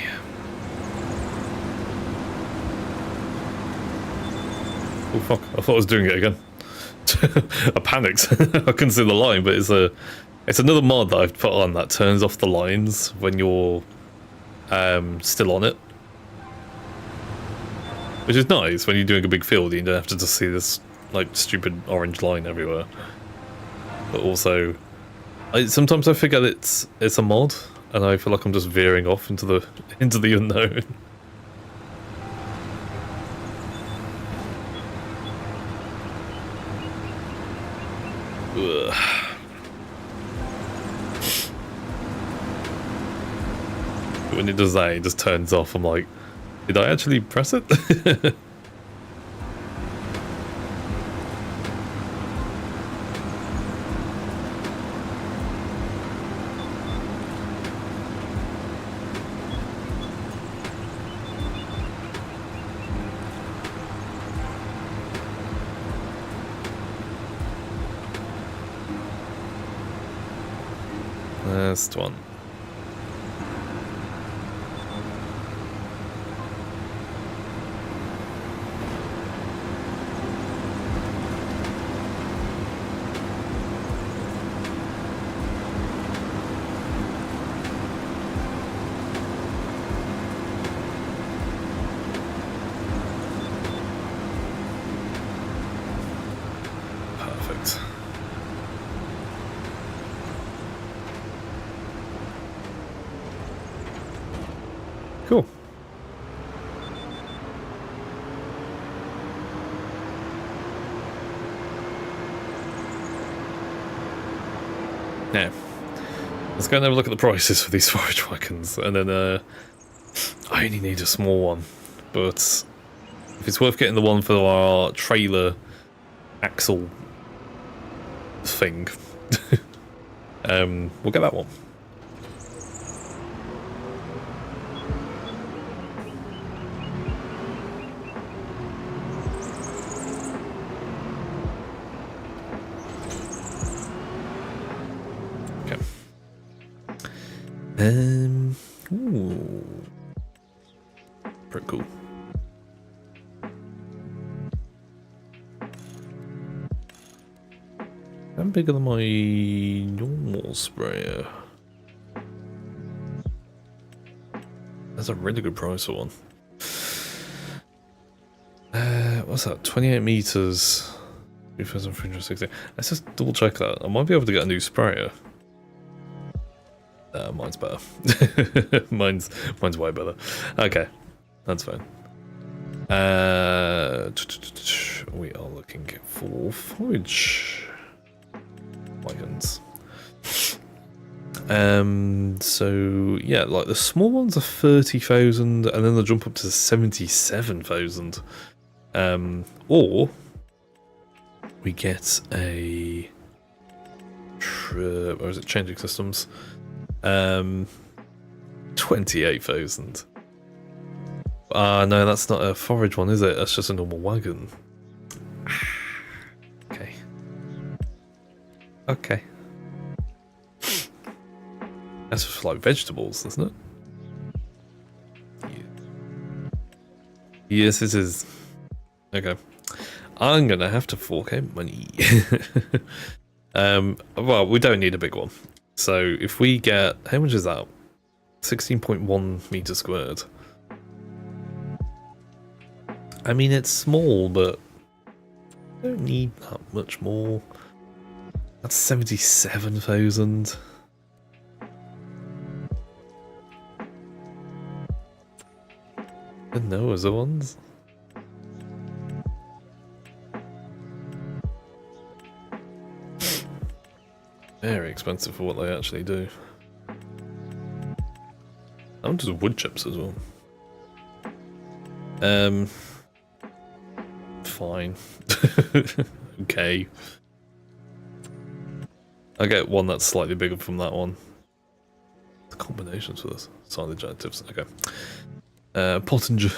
Oh fuck, I thought I was doing it again. I panicked. I couldn't see the line, but it's another mod that I've put on that turns off the lines when you're still on it. Which is nice when you're doing a big field, you don't have to just see this like stupid orange line everywhere. But also sometimes I forget it's a mod, and I feel like I'm just veering off into the unknown. Ugh. When it does that, it just turns off. I'm like, did I actually press it? Last one. Perfect. Cool. Now, let's go and have a look at the prices for these forage wagons, and then I only need a small one, but if it's worth getting the one for our trailer axle thing, we'll get that one. Ooh. Pretty cool. I'm bigger than my normal sprayer. That's a really good price for one. What's that? 28 meters. 2,360. Let's just double check that. I might be able to get a new sprayer. Mine's better. mine's way better. Okay, that's fine. We are looking for forage wagons. So yeah, like the small ones are 30,000, and then they'll jump up to 77,000. Or we get a or is it changing systems? 28,000. No, that's not a forage one, is it? That's just a normal wagon. Okay. Okay. That's just like vegetables, isn't it? Yeah. Yes, it is. Okay. I'm gonna have to fork out money. Well, we don't need a big one. So if we get, how much is that? 16.1 meters squared. I mean, it's small, but I don't need that much more. That's 77,000. The Noah's the ones. Very expensive for what they actually do. I'm just wood chips as well. Fine. Okay. I get one that's slightly bigger from that one. The combinations for this. Silage additives. Okay. Pottinger.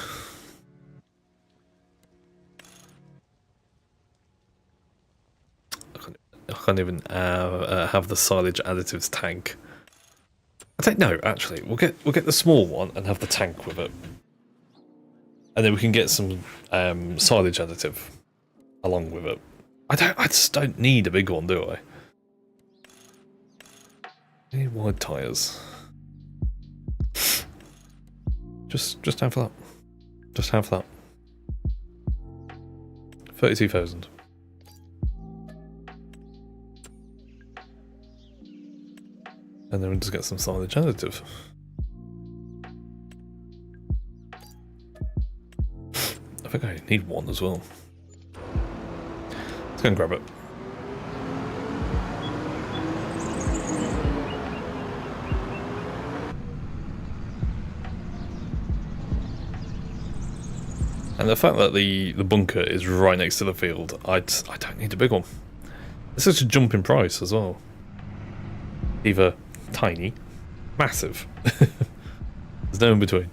I can't even have the silage additives tank. I think no, actually, we'll get the small one and have the tank with it, and then we can get some silage additive along with it. I just don't need a big one, do I? I need wide tires. Just have that. Just have that. 32,000. And then we'll just get some silage additive. I think I need one as well. Let's go and grab it. And the fact that the bunker is right next to the field, I don't need a big one. It's such a jump in price as well. Either tiny, massive. There's no in between.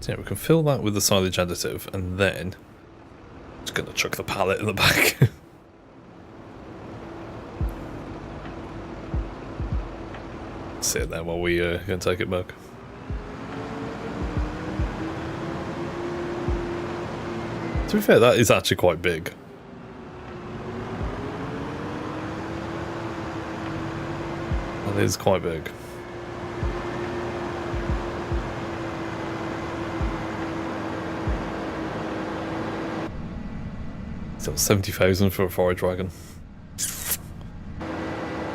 So yeah, we can fill that with the silage additive, and then just gonna chuck the pallet in the back. Sit there while we go take it back. To be fair, that is actually quite big. That is quite big. Still 70,000 for a forage wagon.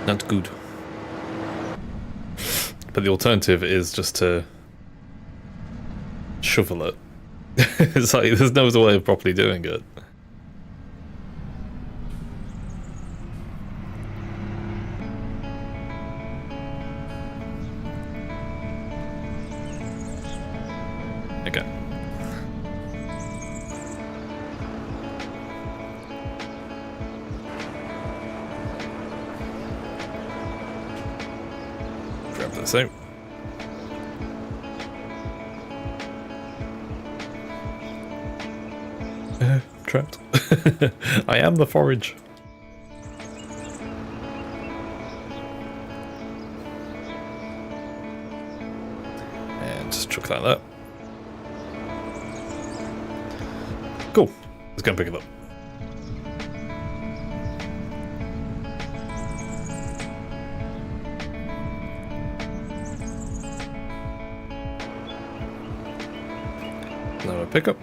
Not good. But the alternative is just to shovel it. It's like there's no other way of properly doing it. So. Trapped. I am the forage. And just chuck that there. Cool. Let's go and pick it up. Now a pickup.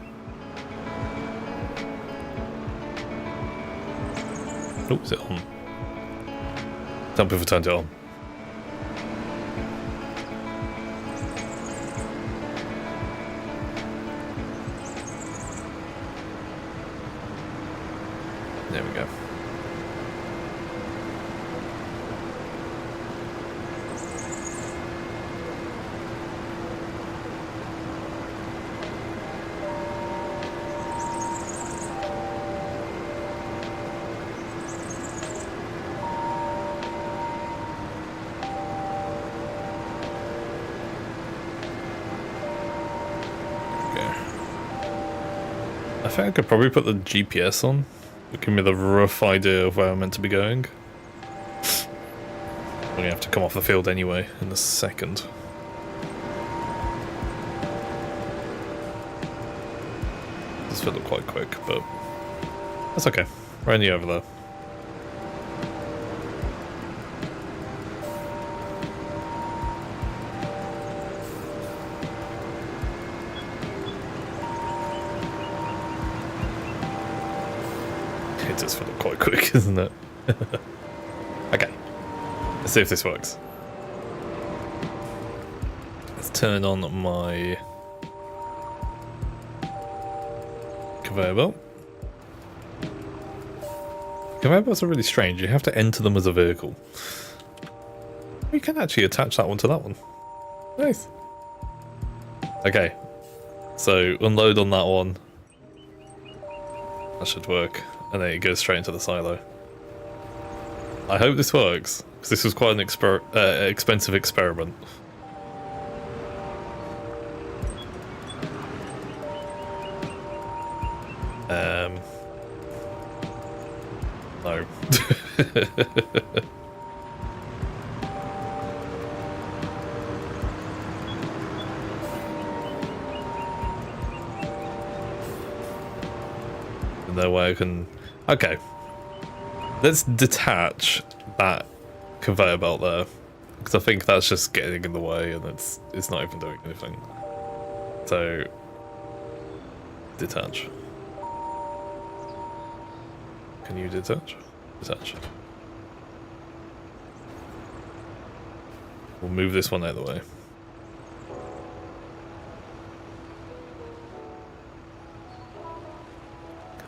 Oh, is it on? Tell me if I turned it on. There we go. I think I could probably put the GPS on. Give me the rough idea of where I'm meant to be going. I'm gonna have to come off the field anyway in a second. This filled up quite quick, but that's okay. We're only over there. It does feel quite quick, isn't it? Okay, let's see if this works. Let's turn on my conveyor belt. Conveyor belts are really strange. You have to enter them as a vehicle. We can actually attach that one to that one. Nice. Okay, so unload on that one. That should work. And then it goes straight into the silo. I hope this works, because this was quite an expensive experiment. No. No way I can... Okay. Let's detach that conveyor belt there, because I think that's just getting in the way and it's not even doing anything. So... detach. Can you detach? Detach. We'll move this one out of the way.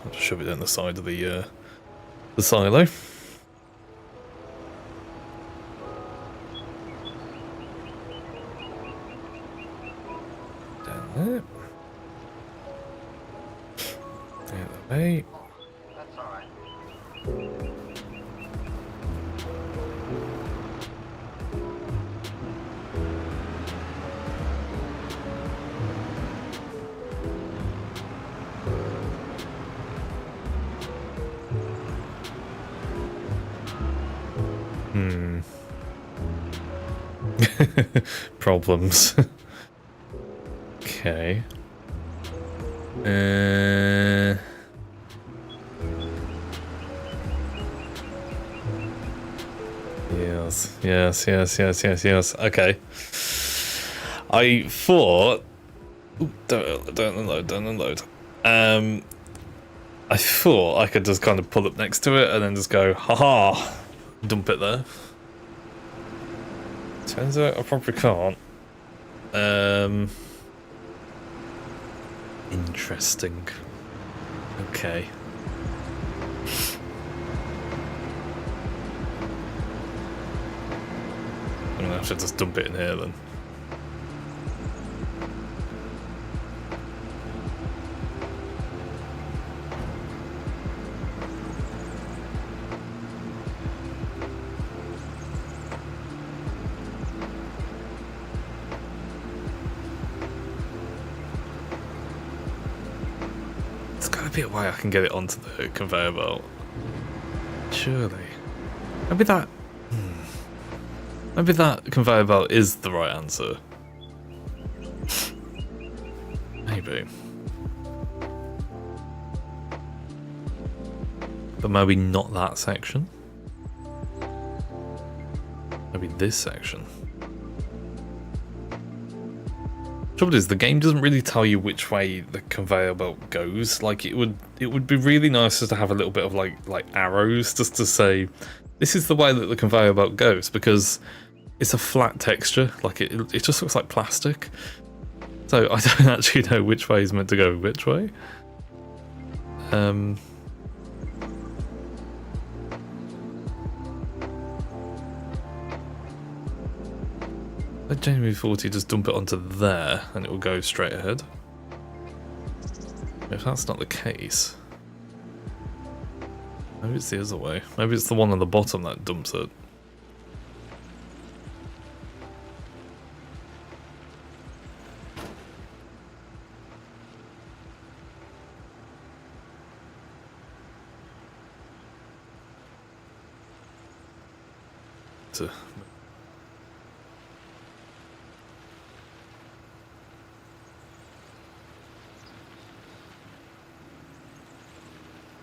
I'll just shove it down the side of the silo. Down there. Out of the way. That's alright. Problems. Okay. Yes. Okay. I thought... Ooh, don't unload. I thought I could just kind of pull up next to it and then just go, haha, dump it there. Turns out I probably can't. Interesting. Okay. I'm gonna have to just dump it in here then. There's gotta be a way I can get it onto the conveyor belt. Surely. Maybe that... Maybe that conveyor belt is the right answer. Maybe. But maybe not that section. Maybe this section. Trouble is, the game doesn't really tell you which way the conveyor belt goes. Like, it would be really nice just to have a little bit of like arrows just to say this is the way that the conveyor belt goes, because it's a flat texture. Like it just looks like plastic. So I don't actually know which way is meant to go which way. Let Jamie 40 just dump it onto there and it will go straight ahead. If that's not the case, maybe it's the other way. Maybe it's the one on the bottom that dumps it.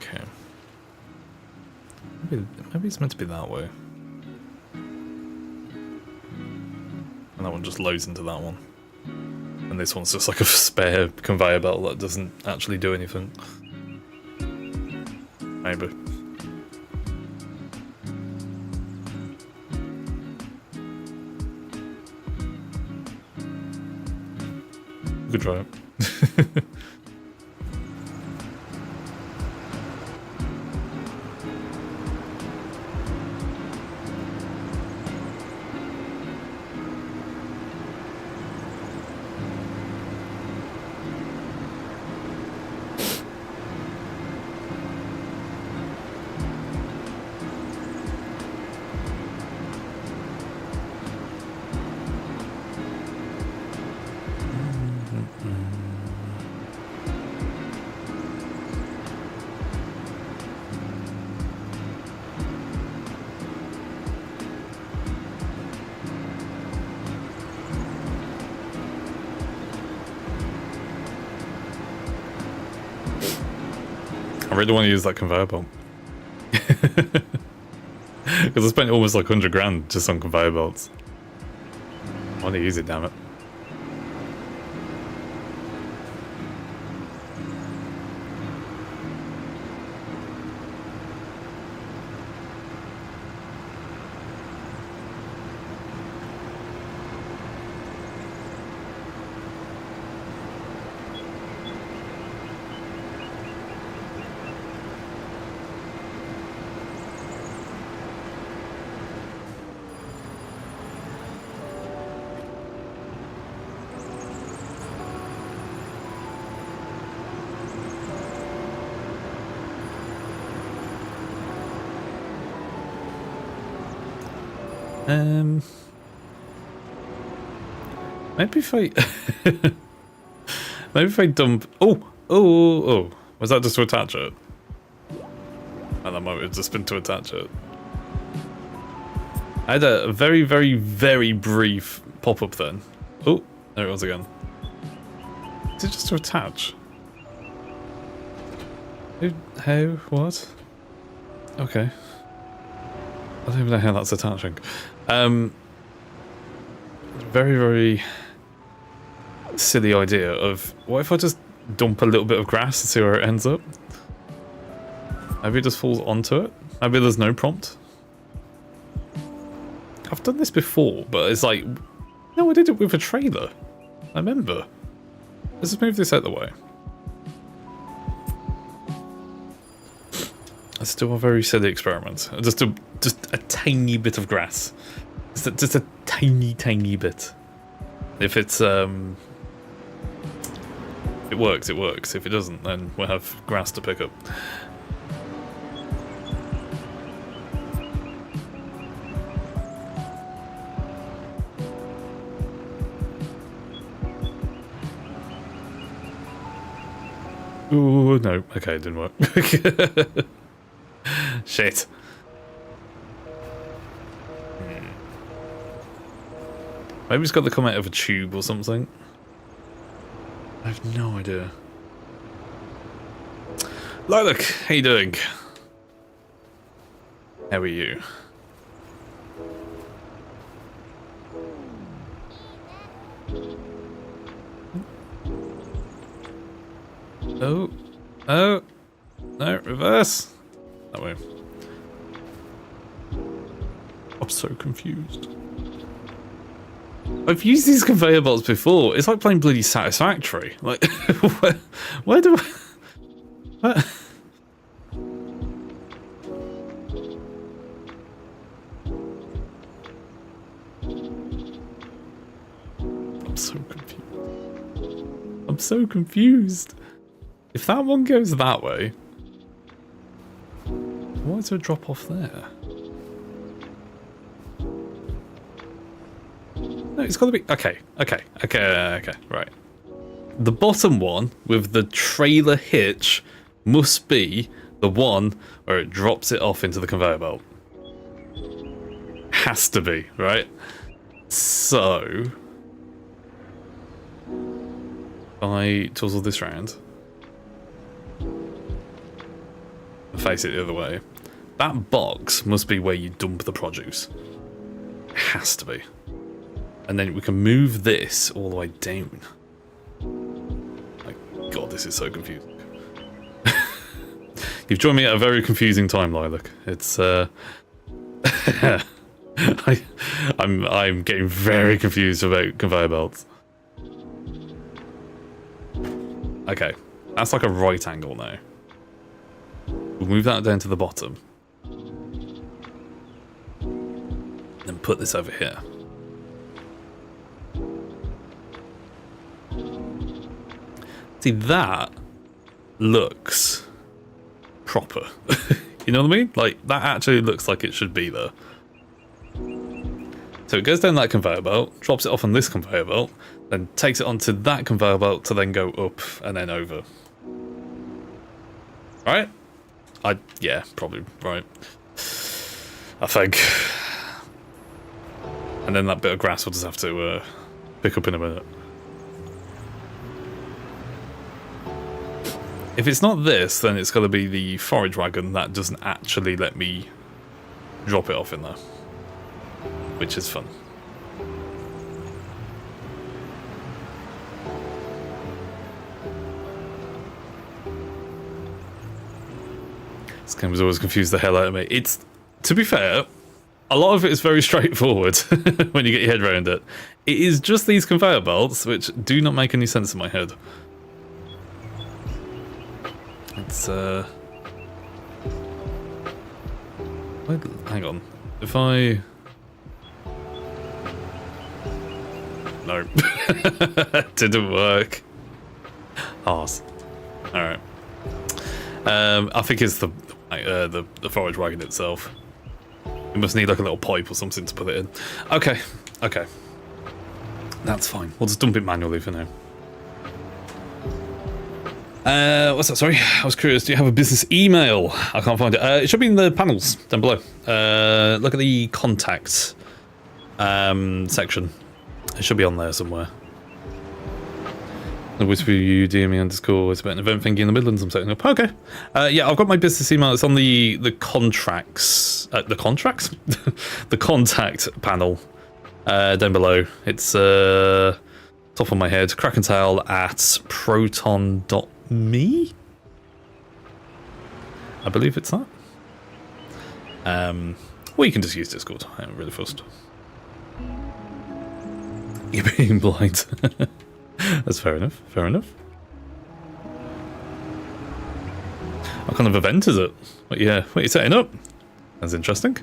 Okay. Maybe it's meant to be that way. And that one just loads into that one. And this one's just like a spare conveyor belt that doesn't actually do anything. Maybe. We could try it. I really want to use that conveyor belt. Because I spent almost like 100 grand just on conveyor belts. I want to use it, damn it. Maybe if I... maybe if I dump... Oh! Was that just to attach it? At that moment, it's just been to attach it. I had a very, very, very brief pop-up then. Oh, there it was again. Is it just to attach? How? What? Okay. I don't even know how that's attaching. Very, very silly idea of, what if I just dump a little bit of grass and see where it ends up? Maybe it just falls onto it? Maybe there's no prompt? I've done this before, but it's like, no, I did it with a trailer. I remember. Let's just move this out of the way. Let's do a very silly experiment. Just a tiny bit of grass. Just a tiny, tiny bit. If it's it works, it works. If it doesn't, then we'll have grass to pick up. Ooh, no. Okay, it didn't work. Shit. Maybe it's got to come out of a tube or something. I have no idea. Lilac, how you doing? How are you? Oh. Oh. No, reverse. That way. I'm so confused. I've used these conveyor belts before. It's like playing bloody Satisfactory. Like, where do I... What? I'm so confused. I'm so confused. If that one goes that way, why is there a drop off there? No, it's got to be... Okay, right. The bottom one with the trailer hitch must be the one where it drops it off into the conveyor belt. Has to be, right? So... I touzle this round. And face it the other way. That box must be where you dump the produce. Has to be. And then we can move this all the way down. My God, this is so confusing. You've joined me at a very confusing time, Lilac. It's I'm getting very confused about conveyor belts. Okay, that's like a right angle now. We'll move that down to the bottom. Then put this over here. See, that looks proper. You know what I mean? Like, that actually looks like it should be there. So it goes down that conveyor belt, drops it off on this conveyor belt, then takes it onto that conveyor belt to then go up and then over. Right? Yeah, probably right. I think. And then that bit of grass we'll just have to pick up in a minute. If it's not this, then it's got to be the forage wagon that doesn't actually let me drop it off in there. Which is fun. This game has always confused the hell out of me. It's, to be fair, a lot of it is very straightforward when you get your head around it. It is just these conveyor belts which do not make any sense in my head. It's hang on. If I... No. Didn't work. Arse. Alright. I think it's the forage wagon itself. We must need like a little pipe or something to put it in. Okay. Okay. That's fine. We'll just dump it manually for now. What's that? Sorry, I was curious. Do you have a business email? I can't find it. It should be in the panels down below. Look at the contacts section. It should be on there somewhere. The Whisper You DM me underscore. It's about an event thingy in the Midlands I'm setting up. Okay. Yeah, I've got my business email. It's on the contracts. The contracts? The contact panel down below. It's top of my head. Krakentail@proton.me. I believe it's that. Or you can just use Discord. I'm really fussed. You're being blind. That's fair enough. Fair enough. What kind of event is it? What are you setting up? That's interesting.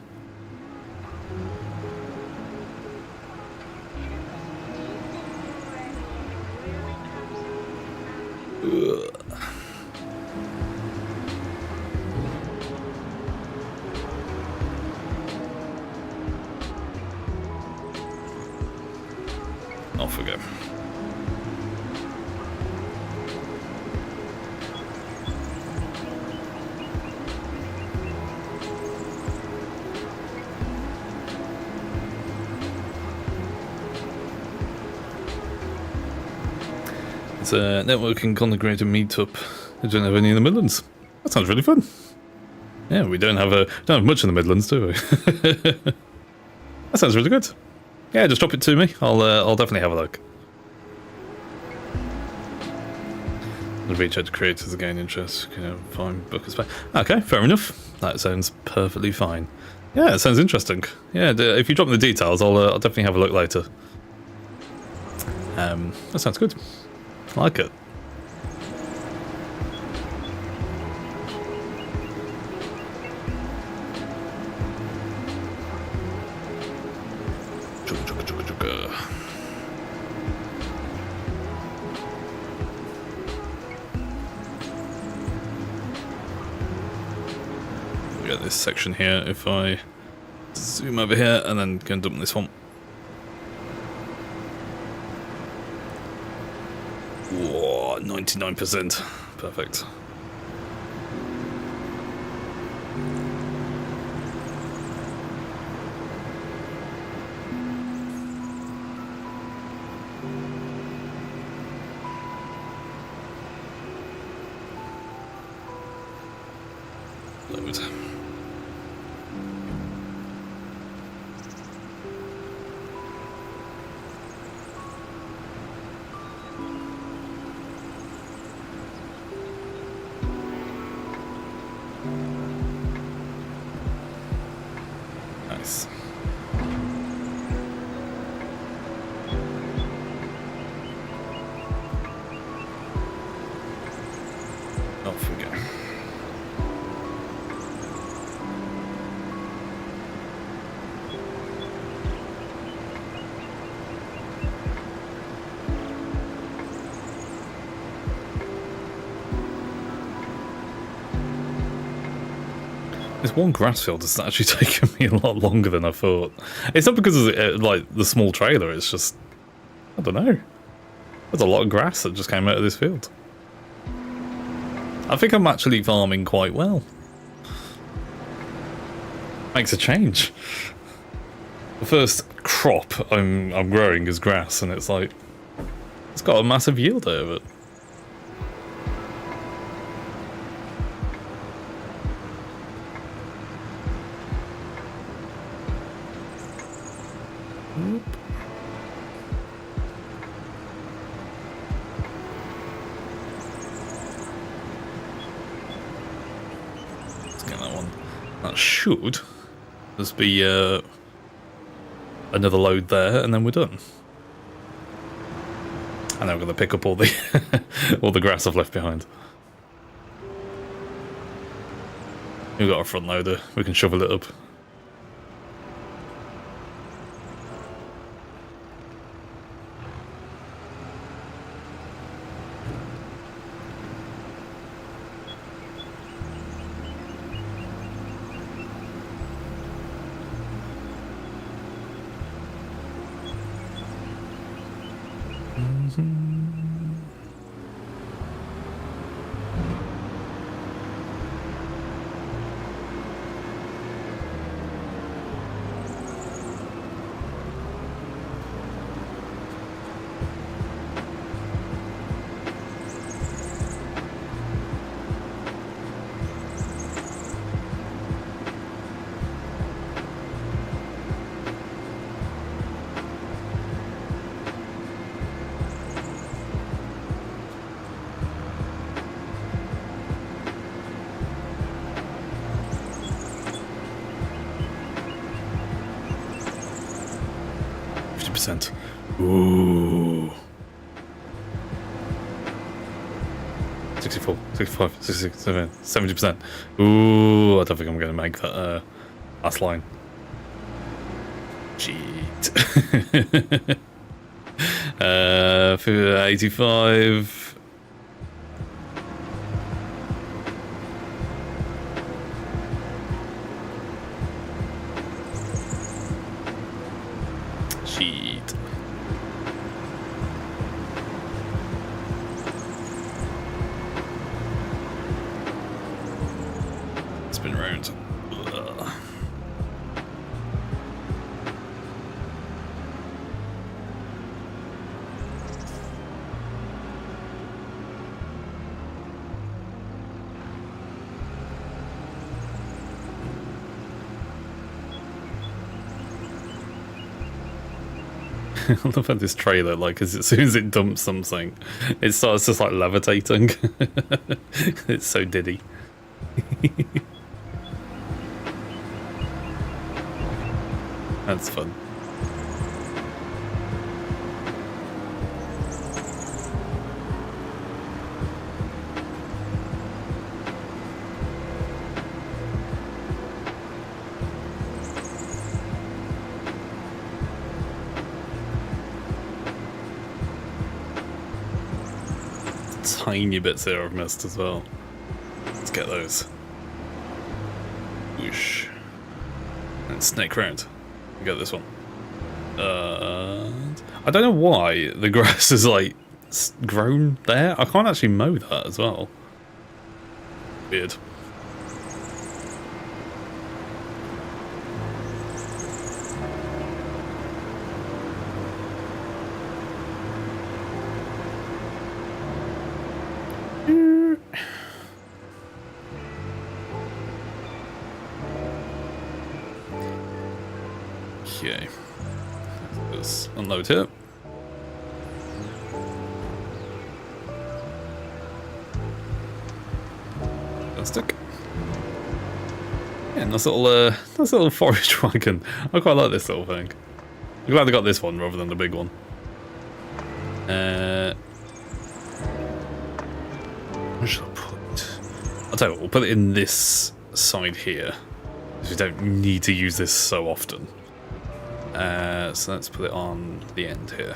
Off we go. It's a networking content creator meetup. I don't have any in the Midlands. That sounds really fun. Yeah, we don't have much in the Midlands, do we? That sounds really good. Yeah, just drop it to me. I'll definitely have a look. Reach out to creators to gain interest. Fine, book a space. Okay, fair enough. That sounds perfectly fine. Yeah, it sounds interesting. Yeah, if you drop me the details, I'll definitely have a look later. That sounds good. I like it. We got this section here. If I zoom over here and then go and dump this one. Whoa, 99%. Perfect. Load. Nice. Off we go. This one grass field has actually taken me a lot longer than I thought. It's not because of like the small trailer, it's just, I don't know. There's a lot of grass that just came out of this field. I think I'm actually farming quite well. Makes a change. The first crop I'm growing is grass, and it's like, it's got a massive yield out of it. Let's get that one. That should just be another load there, and then we're done. And then we're going to pick up all the all the grass I've left behind. We've got a front loader. We can shovel it up. Ooh. 64, 65, 66, 70%. Ooh, I don't think I'm going to make that last line. Cheat. 85. Cheat. Spin around. Ugh. I love how this trailer, like, as soon as it dumps something, it starts just like levitating. It's so Diddy. That's fun. Tiny bits here I've missed as well. Let's get those. Whoosh. And snake round. Get this one. I don't know why the grass is like grown there. I can't actually mow that as well. Weird. Okay. Let's unload here. Fantastic. Yeah, nice little forage wagon. I quite like this little thing. I'm glad I got this one rather than the big one. Where should I put? I'll tell you what, we'll put it in this side here, because we don't need to use this so often. So let's put it on the end here.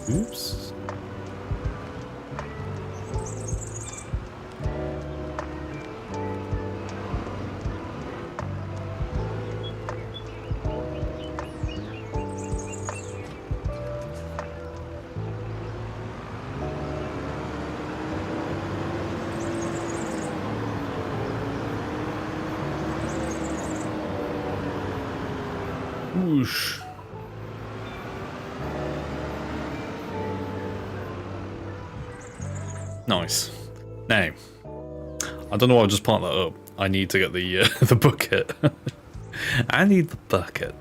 Oops. Whoosh. Nice. Now, I don't know why I just parked that up. I need to get the the bucket. I need the bucket,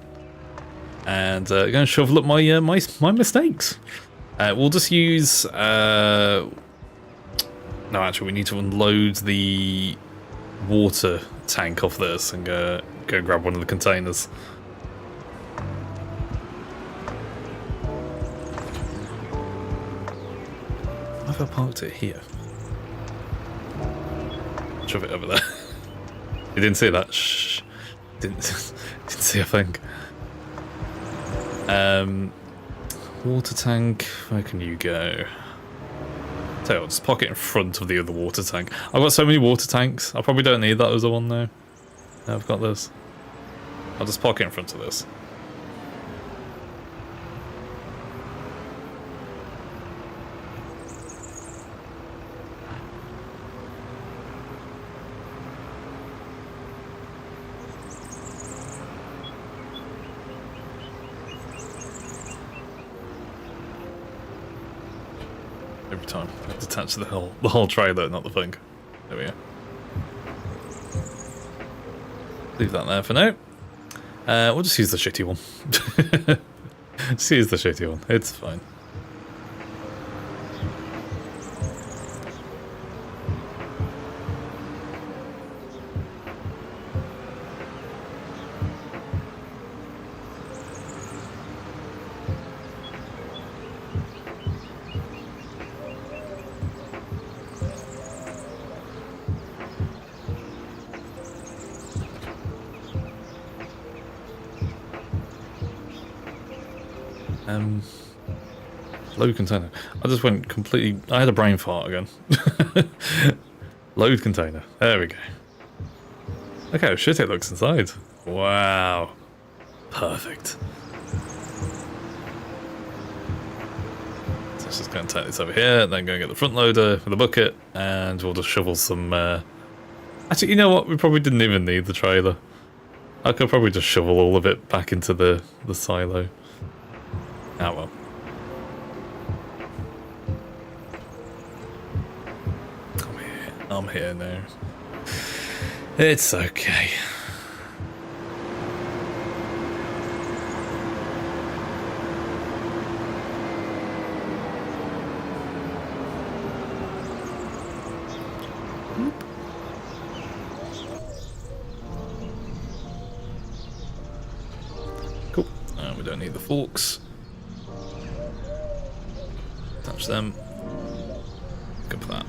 and going to shovel up my my mistakes. We'll just use. No, actually, we need to unload the water tank off this and go grab one of the containers. Why have I parked it here? Shove it over there. You didn't see that? Shh. Didn't see a thing. Water tank. Where can you go? Tell you what, just park it in front of the other water tank. I've got so many water tanks. I probably don't need that other one now. I've got this. I'll just park it in front of this. Every time. I have to attach the whole trailer, not the thing. There we go. Leave that there for now. We'll just use the shitty one. Just use the shitty one. It's fine. Load container. I just went completely... I had a brain fart again. Load container. There we go. Look how shit it looks inside. Wow. Perfect. So let's just go and take this over here, then go and get the front loader for the bucket, and we'll just shovel some... Actually, you know what? We probably didn't even need the trailer. I could probably just shovel all of it back into the silo. Ah, well. I'm here now. It's okay. Cool. We don't need the forks. Touch them. Good for that.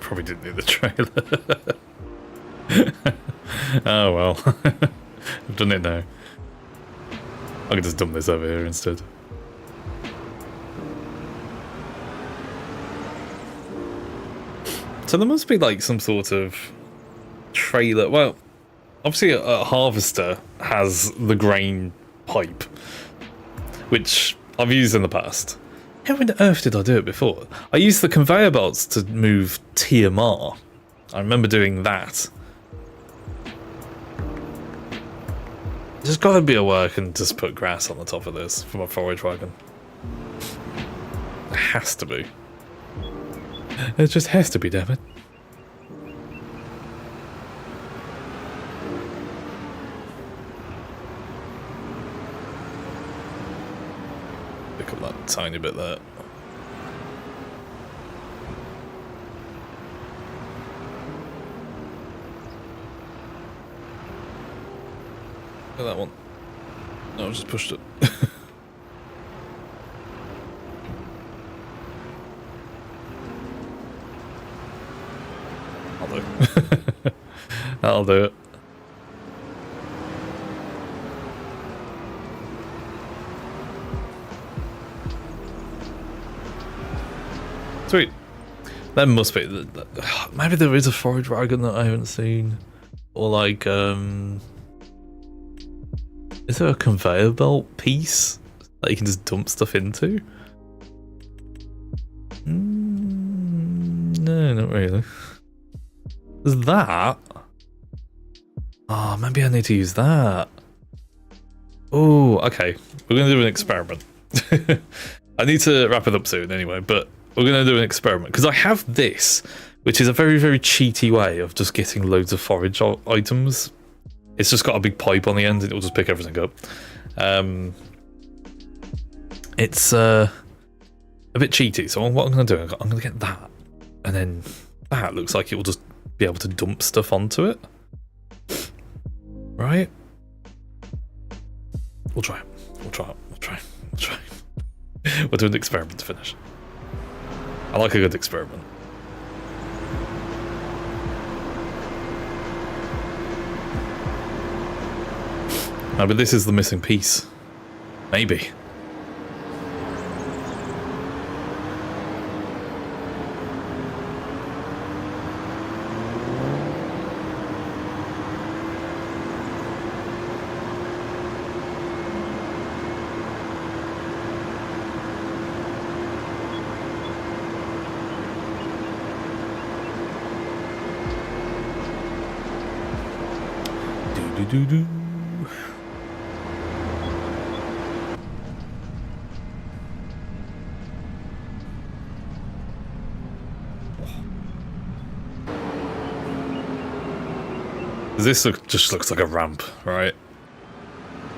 Probably didn't need the trailer. Oh well. I've done it now. I can just dump this over here instead. So there must be like some sort of trailer. Well, obviously a harvester has the grain pipe, which I've used in the past. How on earth did I do it before? I used the conveyor belts to move TMR. I remember doing that. There's got to be a way I can just put grass on the top of this for my forage wagon. It has to be. It just has to be, damn it. Pick up that tiny bit there. Look at that one. No, I just pushed it. I'll do it. I'll do it. Sweet. That must be. Maybe there is a forage wagon that I haven't seen. Or like, is there a conveyor belt piece that you can just dump stuff into? No, not really. There's that. Oh, maybe I need to use that. Oh, okay. We're going to do an experiment. I need to wrap it up soon anyway, but we're going to do an experiment. Because I have this, which is a very, very cheaty way of just getting loads of forage items. It's just got a big pipe on the end and it'll just pick everything up. It's a bit cheaty, so what I'm going to do, I'm going to get that. And then that looks like it will just be able to dump stuff onto it. Right? We'll try it. We'll try it. We'll try it. We'll try it. We'll do an experiment to finish. I like a good experiment. No, but this is the missing piece. Maybe. Do-do-do-do. This just looks like a ramp, right?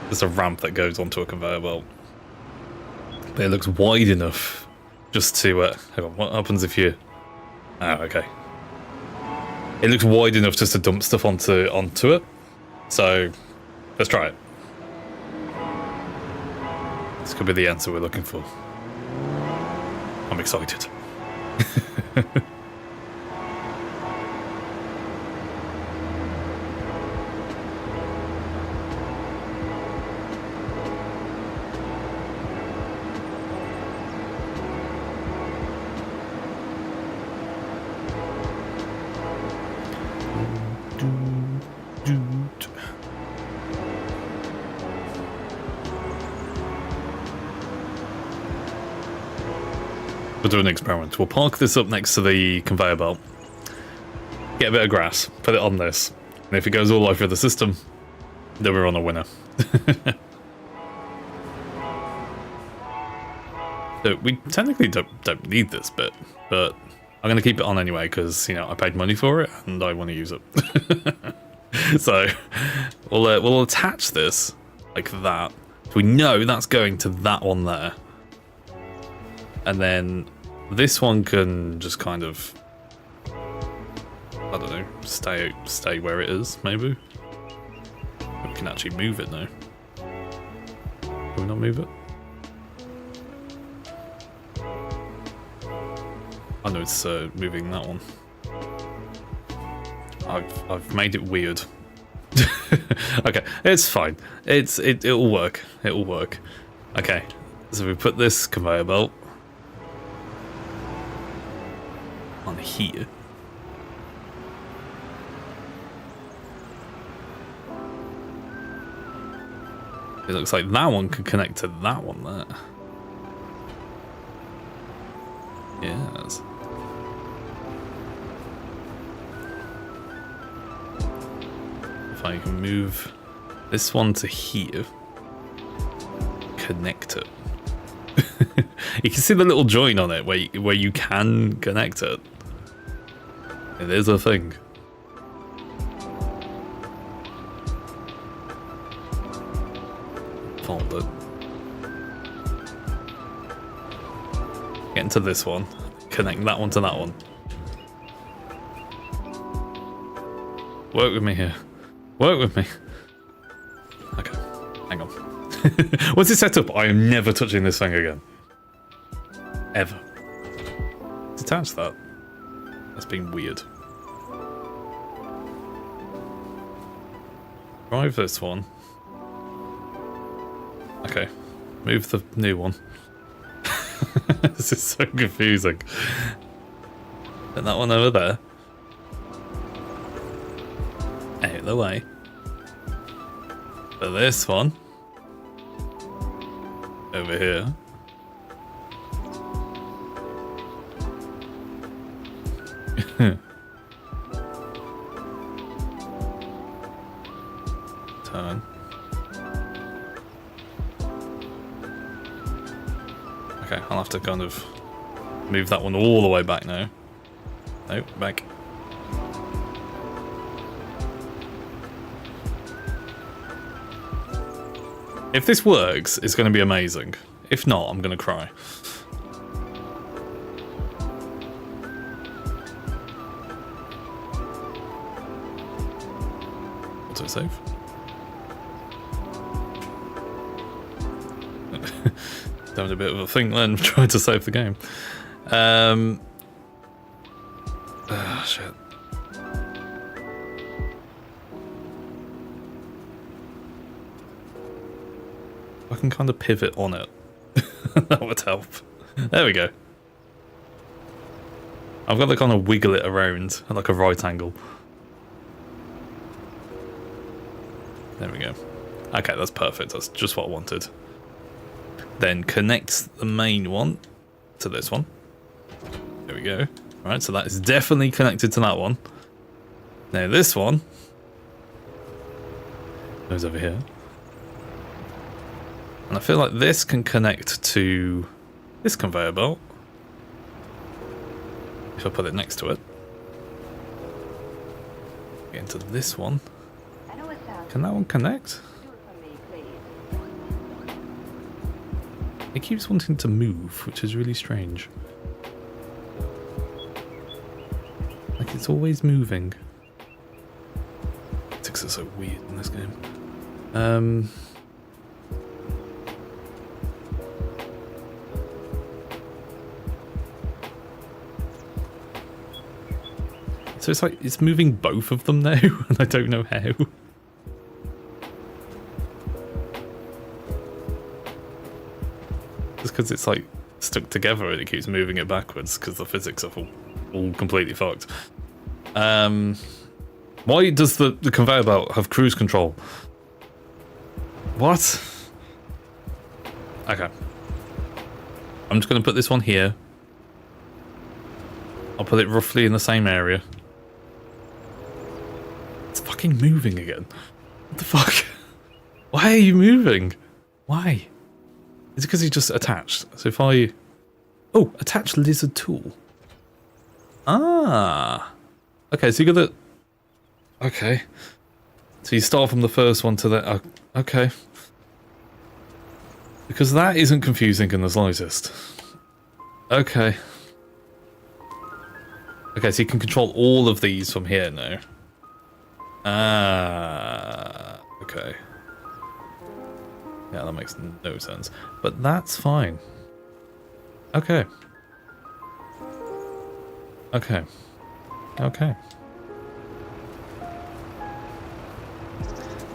There's a ramp that goes onto a conveyor belt. But it looks wide enough just to... hang on, what happens if you... Oh, okay. It looks wide enough just to dump stuff onto it. So, let's try it. This could be the answer we're looking for. I'm excited. We'll do an experiment. We'll park this up next to the conveyor belt. Get a bit of grass, put it on this. And if it goes all over the system, then we're on a winner. So we technically don't need this bit, but I'm going to keep it on anyway because, you know, I paid money for it and I want to use it. So we'll attach this like that. So we know that's going to that one there. And then this one can just kind of, I don't know, stay where it is, maybe. We can actually move it now. Can we not move it? I know it's moving that one. I've made it weird. Okay, it's fine. It'll work. It'll work. Okay, so we put this conveyor belt on here. It looks like that one could connect to that one there. Yes. If I can move this one to here, connect it. You can see the little join on it where you can connect it. It is a thing. Fold it. Get into this one. Connect that one to that one. Work with me here. Work with me. Okay, hang on. Once it's set up, I am never touching this thing again. Ever. Detach that. That's been weird. Drive this one. Okay. Move the new one. This is so confusing. Put that one over there. Out of the way. Put this one over here. Turn. Okay, I'll have to kind of move that one all the way back now. Nope, back. If this works, it's going to be amazing. If not, I'm going to cry. Autosave. Having a bit of a thing then, trying to save the game. Shit. I can kind of pivot on it. That would help. There we go. I've got to kind of wiggle it around at like a right angle. There we go. Okay, that's perfect. That's just what I wanted. Then connect the main one to this one. There we go. Alright, so that is definitely connected to that one. Now this one goes over here. And I feel like this can connect to this conveyor belt. If I put it next to it. Get into this one. Can that one connect? It keeps wanting to move, which is really strange. Like it's always moving. Physics are so weird in this game. So it's like it's moving both of them now, and I don't know how. Because it's like stuck together and it keeps moving it backwards because the physics are all completely fucked. Why does the conveyor belt have cruise control? What? Okay. I'm just going to put this one here. I'll put it roughly in the same area. It's fucking moving again. What the fuck? Why are you moving? Why? Is it because he's just attached? So if I... Oh, attach lizard tool. Ah. Okay, so you got the... Okay. So you start from the first one to the... Okay. Because that isn't confusing in the slightest. Okay. Okay, so you can control all of these from here now. Ah. Okay. Yeah, that makes no sense. But that's fine. Okay. Okay. Okay.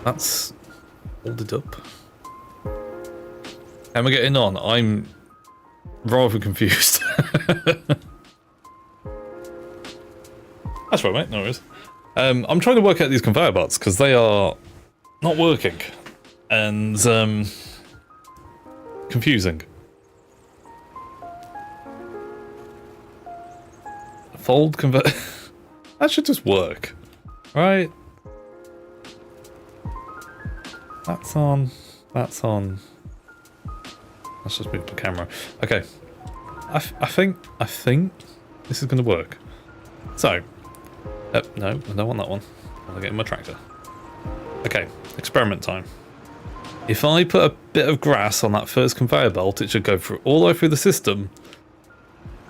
That's folded up. How am I getting on? I'm rather confused. That's right, mate. No worries. I'm trying to work out these conveyor belts because they are not working and confusing. Fold conveyor. That should just work, right? That's on. That's on. Let's just move the camera. Okay. I think this is going to work. So, no, I don't want that one. I want to get in my tractor. Okay, experiment time. If I put a bit of grass on that first conveyor belt, it should go through all the way through the system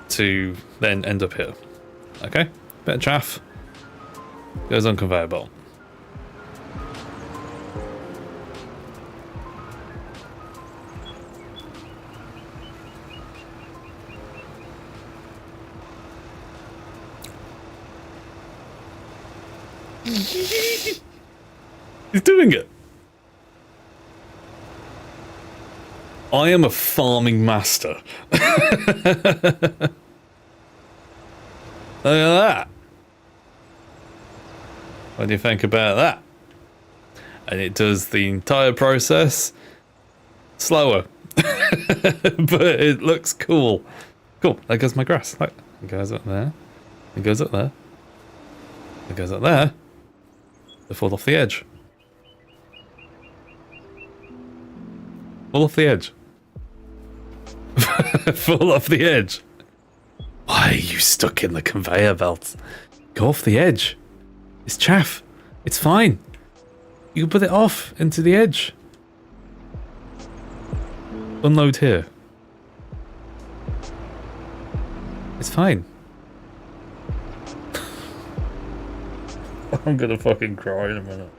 to then end up here. Okay, bit of chaff goes on conveyor belt. He's doing it. I am a farming master. Look at that. What do you think about that? And it does the entire process slower. But it looks cool. Cool. There goes my grass. Look. It goes up there. It goes up there. It goes up there. They fall off the edge. Fall off the edge. Fall off the edge. Why are you stuck in the conveyor belt? Go off the edge. It's chaff. It's fine. You can put it off into the edge. Unload here. It's fine. I'm gonna fucking cry in a minute.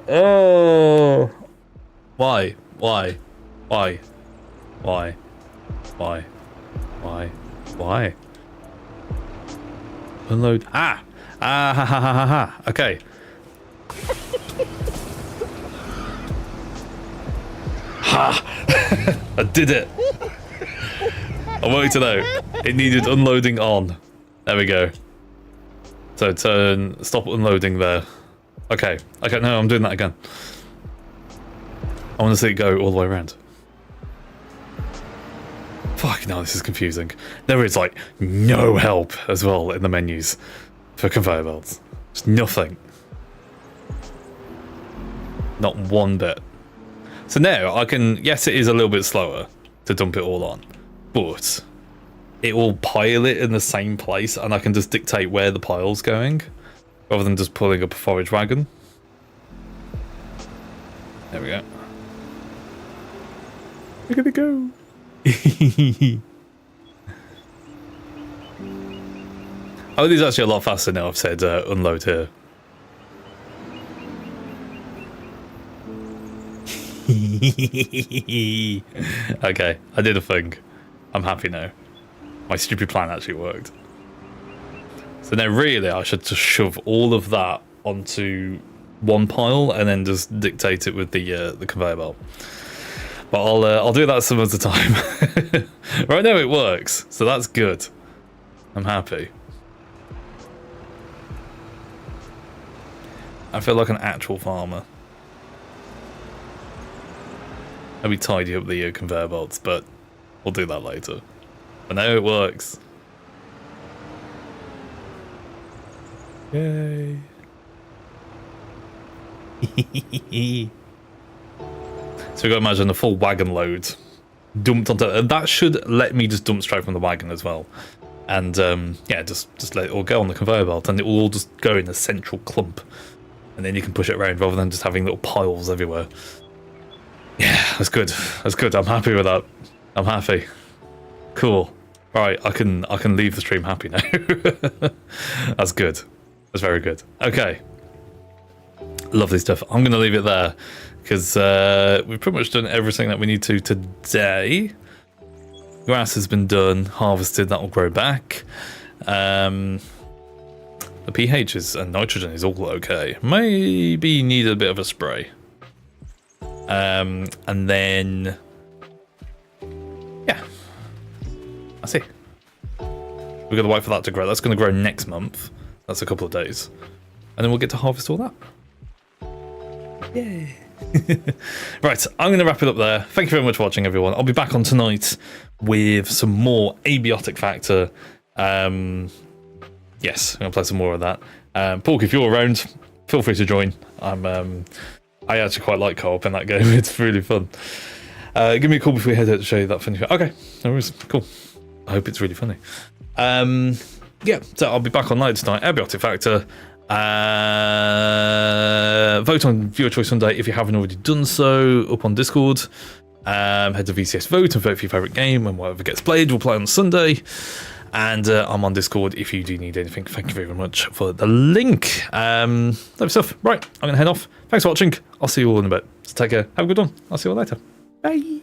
Oh. Why? Why? Why? Why? Why? Why? Why? Unload. Ah! Ah ha ha ha ha ha. Okay. Ha! I did it. I want you to know. It needed unloading on. There we go. So turn, stop unloading there. Okay. Okay, no, I'm doing that again. I want to see it go all the way around. Fuck, no, this is confusing. There is, like, no help as well in the menus for conveyor belts. Just nothing. Not one bit. So now I can, yes, it is a little bit slower to dump it all on, but it will pile it in the same place and I can just dictate where the pile's going rather than just pulling up a forage wagon. There we go. Look at it go. Oh, this is actually a lot faster now I've said unload here. Okay, I did a thing. I'm happy now. My stupid plan actually worked. So now really I should just shove all of that onto one pile and then just dictate it with the conveyor belt. But I'll do that some other time. Right now it works, so that's good. I'm happy. I feel like an actual farmer. Maybe tidy up the conveyor belts, but we'll do that later. But now it works. Yay. So we got to imagine a full wagon load dumped onto, and that should let me just dump straight from the wagon as well. And yeah, just let it all go on the conveyor belt, and it will all just go in a central clump, and then you can push it around rather than just having little piles everywhere. Yeah, that's good. That's good. I'm happy with that. I'm happy. Cool. Right, I can leave the stream happy now. That's good. That's very good. Okay. Lovely stuff. I'm going to leave it there because we've pretty much done everything that we need to today. Grass has been done, harvested, that will grow back. The pH and nitrogen is all okay. Maybe need a bit of a spray. And then, yeah, that's it. We've got to wait for that to grow. That's going to grow next month. That's a couple of days. And then we'll get to harvest all that. Yay. Right, I'm going to wrap it up there. Thank you very much for watching, everyone. I'll be back on tonight with some more Abiotic Factor. Yes, I'm going to play some more of that. Pork, if you're around, feel free to join. I actually quite like co-op in that game. It's really fun. Give me a call before we head out to show you that funny. Okay, no worries. Cool. I hope it's really funny. Yeah, so I'll be back online tonight. Abiotic Factor. Vote on Viewer Choice Sunday if you haven't already done so up on Discord. Head to VCS Vote and vote for your favourite game, and whatever gets played will play on Sunday. And I'm on Discord if you do need anything. Thank you very much for the link. Lovely stuff. Right, I'm going to head off. Thanks for watching. I'll see you all in a bit. So take care. Have a good one. I'll see you all later. Bye.